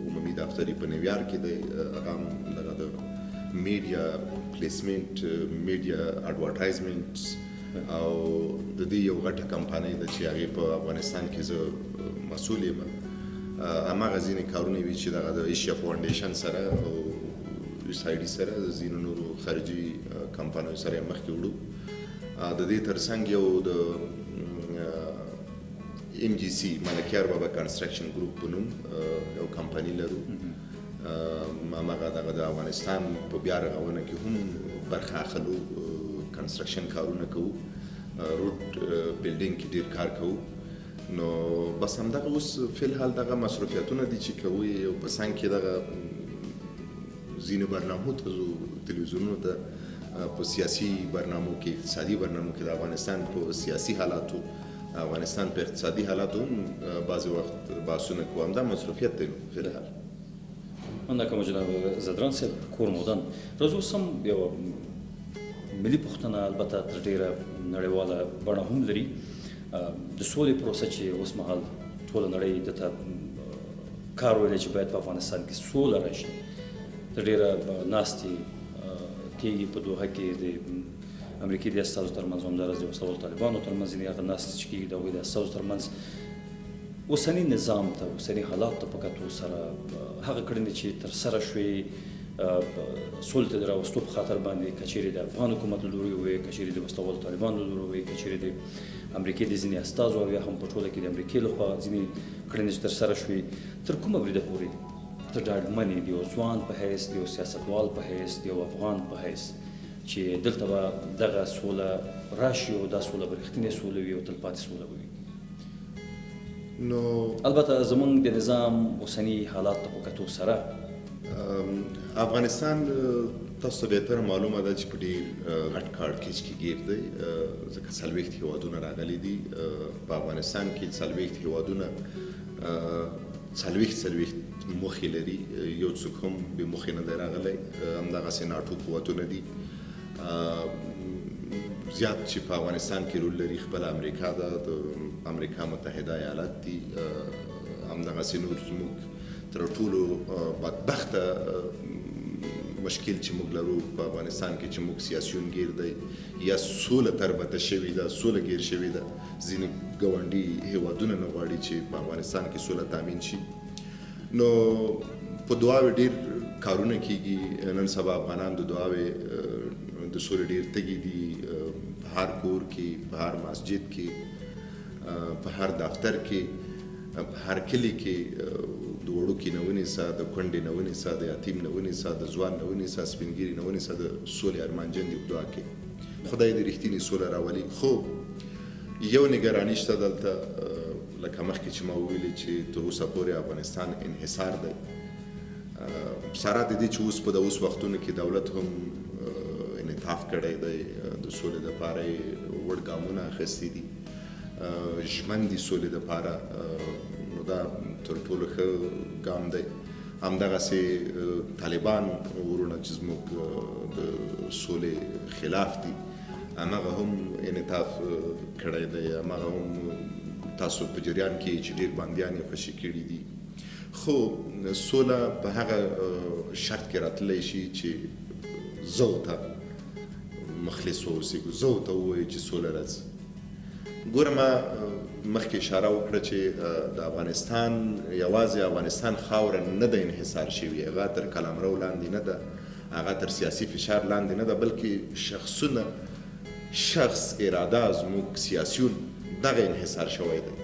عمومي دفتر یې په نیویارک کې دی، هغه هم دغه د میډیا پلیسمنټ، میډیا اډورټایزمنټ او د دې یو غټه کمپانۍ ده چې هغې په افغانستان کې زه مسؤل یم. هماغه ځینې کارونه وي چې دغه د ایشیا فاونډیشن سره او USAID سره د ځینو نورو خارجي کمپانیو سره یې مخکې وړو. د دې ترڅنګ یو د MGC ملکیار بابا کنسټرکشن ګروپ په نوم یو کمپني لرو. هماغه دغه د افغانستان په بیا رغونه کې هم برخه اخلو، کنسټرکشن کارونه کوو، روډ بلډینګ کې ډېر کار کوو. نو بس همدغه اوس فی الحال دغه مصروفیتونه دي چې کوو او په څنګ کې دغه ځینو برنامو ته ځو، تلویزیونونو ته، په سیاسي برنامو کې، اقتصادي برنامو کې د افغانستان په سیاسي حالاتو، افغانستان په اقتصادي حالاتو هم بعضې وخت بحثونه کوو. همدا مصروفیت دی فی الحال. مننه کوم جناب زدران صاحب. کور مودن راځو اوس هم یوه ملي پوښتنه البته تر ډېره نړیواله بڼه هم لري. د سولې پروسه چې اوس مهال ټوله نړۍ دته کار ویلی چې باید په افغانستان کې سوله راشي. تر ډېره ناستې کېږي په دوحه کې د امریکې د استازو ترمنځ، همداراز د وسله والو طالبانو ترمنځ ځینې هغه ناستې چې کېږي د هغوی د استازو ترمنځ اوسني نظام ته، اوسني حالاتو ته په کتو سره هغه کړنې چې ترسره شوې سولې ته د راوستو په خاطر باندې که چیرې د افغان حکومت له لوري ووایي، که چیرې د وسله والو طالبانو له لوري ووایي، که چیرې د امریکې د ځینې استازو او یا هم په ټوله کې د امریکې لخوا ځینې کړنې چې ترسره شوې، تر کومه بریده پورې ته ډاډمن یې د یو ځوان په حیث، د یو سیاستوال په حیث، د یو افغان په حیث چې دلته به دغه سوله راشي او دا سوله به رښتینې سوله وي او تلپاتې سوله به وي؟ نو البته زموږ د نظام اوسني حالات ته په کتو سره افغانستان تاسو ته بهتره معلومه ده چې په ډېر غټ کړکېچ کې ګیر دی، ځکه 40 هېوادونه راغلي دي. په افغانستان کې 40 هېوادونه 40 موخې لري، یو څوک هم بې موخې نه دی راغلی. همدغسې ناټو قوتونه دي. زیات چې په افغانستان کې رول لري خپله امریکا ده، د امریکا متحده ایالات دي. همدغسې نور زموږ تر ټولو بدبخته مشکل چې موږ لرو په افغانستان کې چې موږ سیاسیون گیر دی یا سوله تربته شوې ده، سوله گیر شوې ده. ځینې ګاونډي هېوادونه نه غواړي چې په افغانستان کې سوله تامین شي. نو په دعاوې ډېر کارونه کېږي. نن سبا افغانان د دعاوې د سولې ډېر تږي دي. په هر کور کې، په هر مسجد کې، په هر دفتر کې، په هر کلي کې د وړوکي نه ونیسه، د کونډې نه ونیسه، د یتیم نه ونیسه، د ځوان نه ونیسه، سپینګیري نه ونیسه، د سولې ارمانجن دي په دعا کې. خدای دې رښتینې سوله راولي. خو یو نګراني شته دلته، لکه مخکې چې ما وویلې چې تر اوسه پورې افغانستان انحصار دی. سره د دې چې اوس په د اوس وختونو کې دولت هم انعطاف کړی دی، د سولې دپاره یې وړ ګامونه اخیستي دي، ژمن دي سولې دپاره. نو دا تر ټولو ښه ګام دی. همدغسې طالبان ورونه چې زموږ د سولې خلاف دي، هماغه هم انعطاف کړی دی. هماغه هم تاسو په جریان کې چې ډېر بندیان یې خوشي کړي دي. خو سوله په هغه شرط کې راتلی شي چې زه ورته مخلص واوسېږو، زه ورته ووایو چې سوله راځي. ګوره ما مخکې اشاره وکړه چې د افغانستان یوازې افغانستان خاوره نه ده انحصار شوې، هغه تر قلمرو لاندې نه ده، هغه تر سیاسي فشار لاندې نه ده، بلکې شخصونه، شخص اراده زموږ سیاسیون دغه انحصار شوی دی.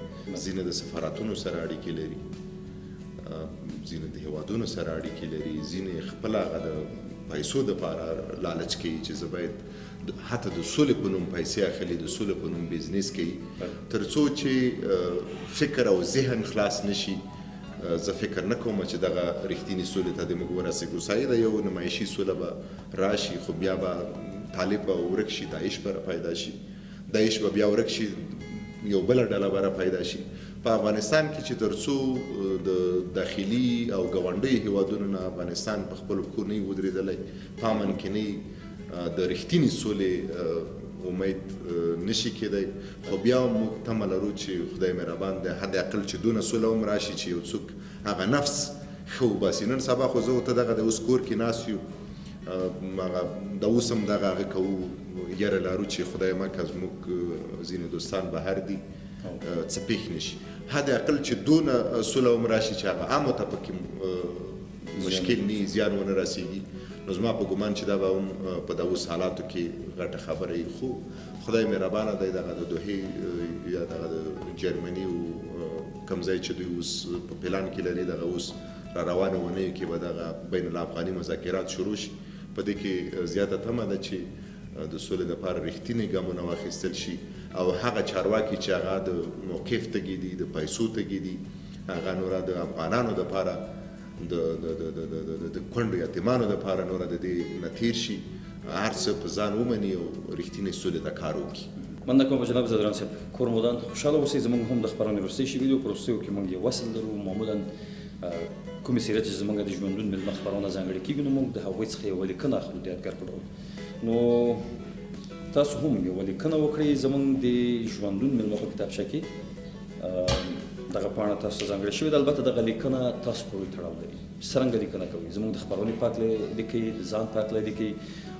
ځینې د سفارتونو سره اړیکې لري، ځینې د هیوادونو سره اړیکې لري، ځینې خپله هغه د پیسو دپاره لالچ کوي چې زه باید حتی د سولې په نوم پیسې اخلي، د سولې په نوم بزنس کوي، تر څو چې فکر او ذهن خلاص نشي. زه فکر نه کوم چې دغه رښتینې سولې ته د موږ ورسېږو. صحیح ده یو نمایشي سوله به راشي، خو بیا به طالب به ورک شي، داعش به پیدا شي، داعش به بیا ورک شي، یو بله ډله به پیدا شي. په افغانستان کې چې تر څو د داخلي او ګاونډیو هیوادونو نه افغانستان په خپلو پښو نه وي ودرېدلی، په امن کې نه د رښتینې سولې امید نشي کېدی. خو بیا موږ تمه لرو چې خدای مهربان دی، حد اقل چې دونه سوله هم راشي چې یو څوک هغه نفس ښه وباسي. نن سبا خو زه ورته دغه د اوس کور کې ناست یو، د اوس هم دغه هغه کوو، یره لرو چې خدای مکه زموږ ځینې دوستان بهر دي څه پېښ نه شي. حد اقل چې دونه سوله هم راشي چې هغه عامو ته پکې مشکل نه زیان ونه رسېږي. نو زما په ګمان چې دا به هم په د اوس حالاتو کې غټه خبره وي. خو خدای مهربانه دی، دغه د دوحې یا دغه د جرمني کوم ځای چې دوی اوس په پلان کې لري، دغه اوس را روانو اونیو کې به دغه بین الافغاني مذاکرات شروع شي. په دې کې زیاته تمه ده چې د سولې دپاره رښتینې ګامونه واخیستل شي او هغه چارواکي چې هغه د موقف تږي دي، د پیسو تږي دي، هغه نوره د افغانانو دپاره د کونډو یتیمانو دپاره نوره د دې نه تېر شي، هر څه په ځان ومني او رښتینې سولې ته کار وکړي. مننه کوم جناب زدران صاحب. کورمودان خوشحاله اوسئ. زموږ هم د خپرونې وروستۍ شوي دي، په وروستیو کې موږ یو وصل لرو. معمولا کومې څیرې چې زموږ د ژوندون مېلمه خپرونه ځانګړې کېږي، نو موږ د هغوی څخه یوه لیکنه اخلو د یادګار په ډول. نو تاسو هم یوه لیکنه وکړئ زموږ د ژوندون مېلمه په کتابچه کې. دغه پاڼه تاسو ته ځانګړې شوې ده. البته دغه لیکنه تاسو پورې تړاو لري. څرنګه لیکنه کوئ؟ زموږ د خپرونې په هکله لیکئ، د ځان په هکله لیکئ،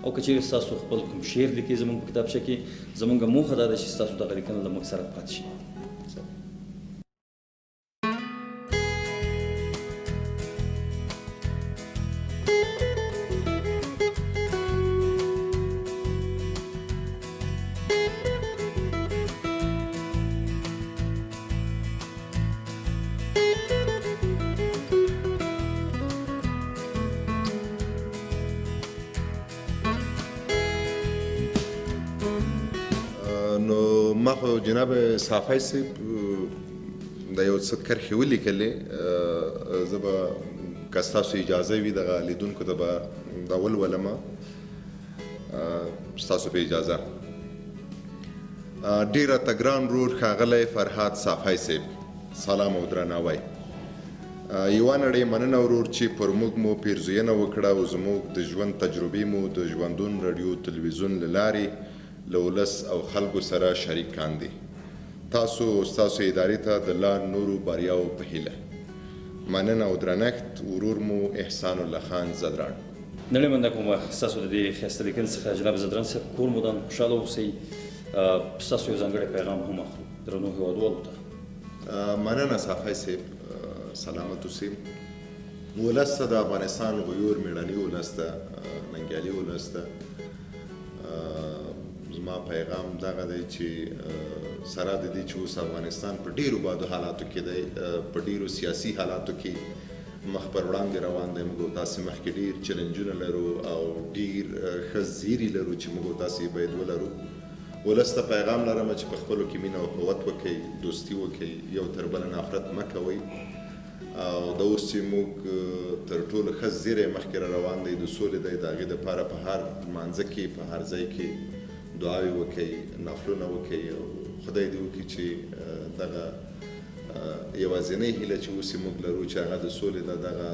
او که چیرې ستاسو خپل کوم شعر لیکئ زموږ په کتابچه کې، زموږ موخه دا ده چې ستاسو دغه لیکنه له موږ سره پاتې شي. نو ما خو جناب صافی صاحب د یو څه کرښې ولیکلې، زه به که ستاسو اجازه وي دغه لیدونکو ته به دا ولولمه. ستاسو په اجازه. ډېره ته ګران ورور ښاغلی فرهاد صافی صاحب، سلام او درناوی. یوه نړۍ مننه ورور چې پر موږ مو پیرزوینه وکړه او زموږ د ژوند تجربې مو د ژوندون راډیو تلویزیون له لارې له ولس او خلکو سره شریک کاندي. تاسو او ستاسو ادارې ته د لا نورو بریاو په هیله. مننه او درنښت ورور مو احسان الله خان زدران. نړۍ مننه کوم ستاسو د دې ښایسته لیکنې څخه جناب زدران صاحب. کورمودان خوشحاله اوسئ. ستاسو یو ځانګړی پیغام هم اخلو درنو هېوادوالو ته. مننه صافی صاحب، سلامت اوسئ. ولس ته د افغانستان غیور مېړني ولس ته، ننګیالي ولس ته زما پیغام دغه دی چې سره د دې چې اوس افغانستان په ډېرو بادو حالاتو کې دی، په ډېرو سیاسي حالاتو کې مخ پر وړاندې روان دی. موږ تاسې مخکې ډېر چیلنجونه لرو او ډېر ښه زیري لرو چې موږ تاسې باید ولرو. ولس ته پیغام لرم چې په خپلو کې مینه او قوت وکړئ، دوستي وکړئ، یو تر بله نفرت مه کوئ. او د اوس چې موږ تر ټولو ښه زیری مخکې را روان دی د سولې دی، د هغې دپاره په هر لمانځه کې په هر ځای کې دعاوې وکړئ، نفلونه وکړئ او خدای دې وکړي چې دغه یوازینۍ هیله چې اوس موږ لرو چې هغه د سولې ده دغه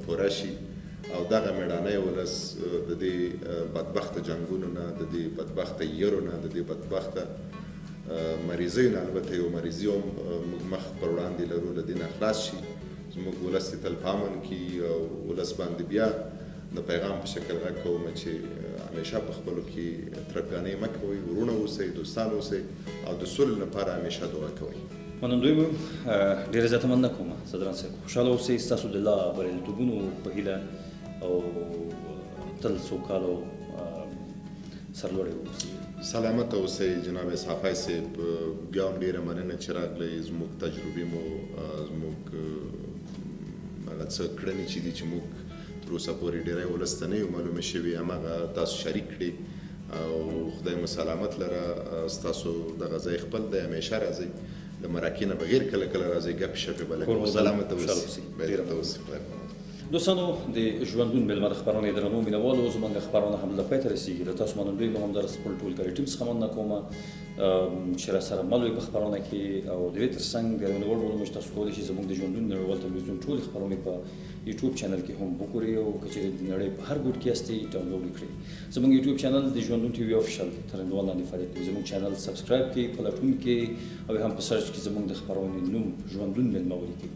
پوره شي او دغه مېړنی ولس د دې بدبخته جنګونو نه، د دې بدبخته یرو نه، د دې بدبخته مریضیو نه، البته یو مریضي هم موږ مخ پر وړاندې لرو، له دې نه خلاص شي. زموږ ولس دې تل په امن کې او ولس باندې بیا د پیغام په شکل غږ کوم چې همیشه په خپلو کې ترفګانۍ مه کوئ، ورونه اوسئ، دوستان اوسئ او د سولې لپاره همیشه دعا کوئ. منندوی یم. ډېره زیاته مننه کوم زدران صاحب. خوشحاله اوسئ. ستاسو د لا بریالیتوبونو په هیله او تل سوکاله او سرلوړي اوسئ. سلامت اوسئ جناب صافی صاحب. بیا هم ډېره مننه چې راغلی. زموږ تجربې مو، زموږ هغه څه کړنې چې دي چې موږ تر اوسه پورې ډېری ولس ته نه یو معلومه شوي هماغه تاسو شریک کړي او خدای مو سلامت لره ستاسو دغه ځای خپل دی همیشه راځئ د مرکې نه بغیر کله کله راځئ ګپې شپې به لګوو سلامت اوسئ بهتر اوسئ دوستانو د ژوندون میلمه د خپرونې درنو مینوالو زموږ خپرونه همدلته پای ته رسېږي له تاسو منندوی به همداراز خپل ټول کاري ټیم څخه مننه کوم چې راسره مل وي په خپرونه کې او د دې تر څنګ ګرانول بولم چې تاسو کولی شئ زموږ د ژوندون نړیوال تلویزیون ټولې خپرونې په یوټیوب چینل کې هم وګورئ او که چېرې د نړۍ په هر ګوټ کې یاستئ ډاونلوډ یې کړئ زموږ یوټیوب چینل د ژوندون ټي وي افیشل تر عنوان لاندې فعالیت کوي زموږ چینل سبسکرایب کړئ په لټون کې او هم په سرچ کې زموږ د خپرونې نوم ژوندون میلمه ولیکئ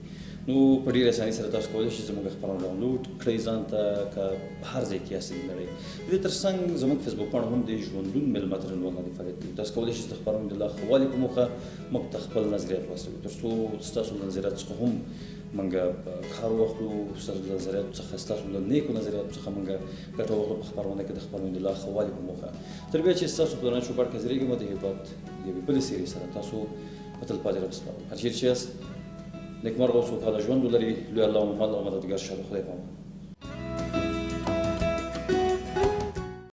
نو په ډېرې اسانۍ سره تاسو کولی شئ زموږ خپرونه ډاونلوډ کړئ ځان ته که په هر ځای کې یاستئ د نړۍ د دې تر څنګ زموږ فیسبوک پاڼه هم د ژوندون میلمه تر عنوان لاندې فعالیت کوي تاسو کولی شئ د خپرونې د لا ښه والي په موخه موږ ته خپل نظریات واستوئ تر څو ستاسو له نظریاتو څخه هم موږ کار واخلو ستاسو له نظریاتو څخه ستاسو له نیکو نظریاتو څخه موږ ګټه واخلو په خپرونه کې د خپرونې د لا ښه والي په موخه تر بیا چې ستاسو په درنه چوپړ کې حاضرېږم د هیبت یوې بلې سیرې سره تاسو په تلپاتې رسپارم هر چیرې چې یاست نیکمرغه او سوکاله ژوند ولري لوی الله مو مل او مددګار شه د خدای په امان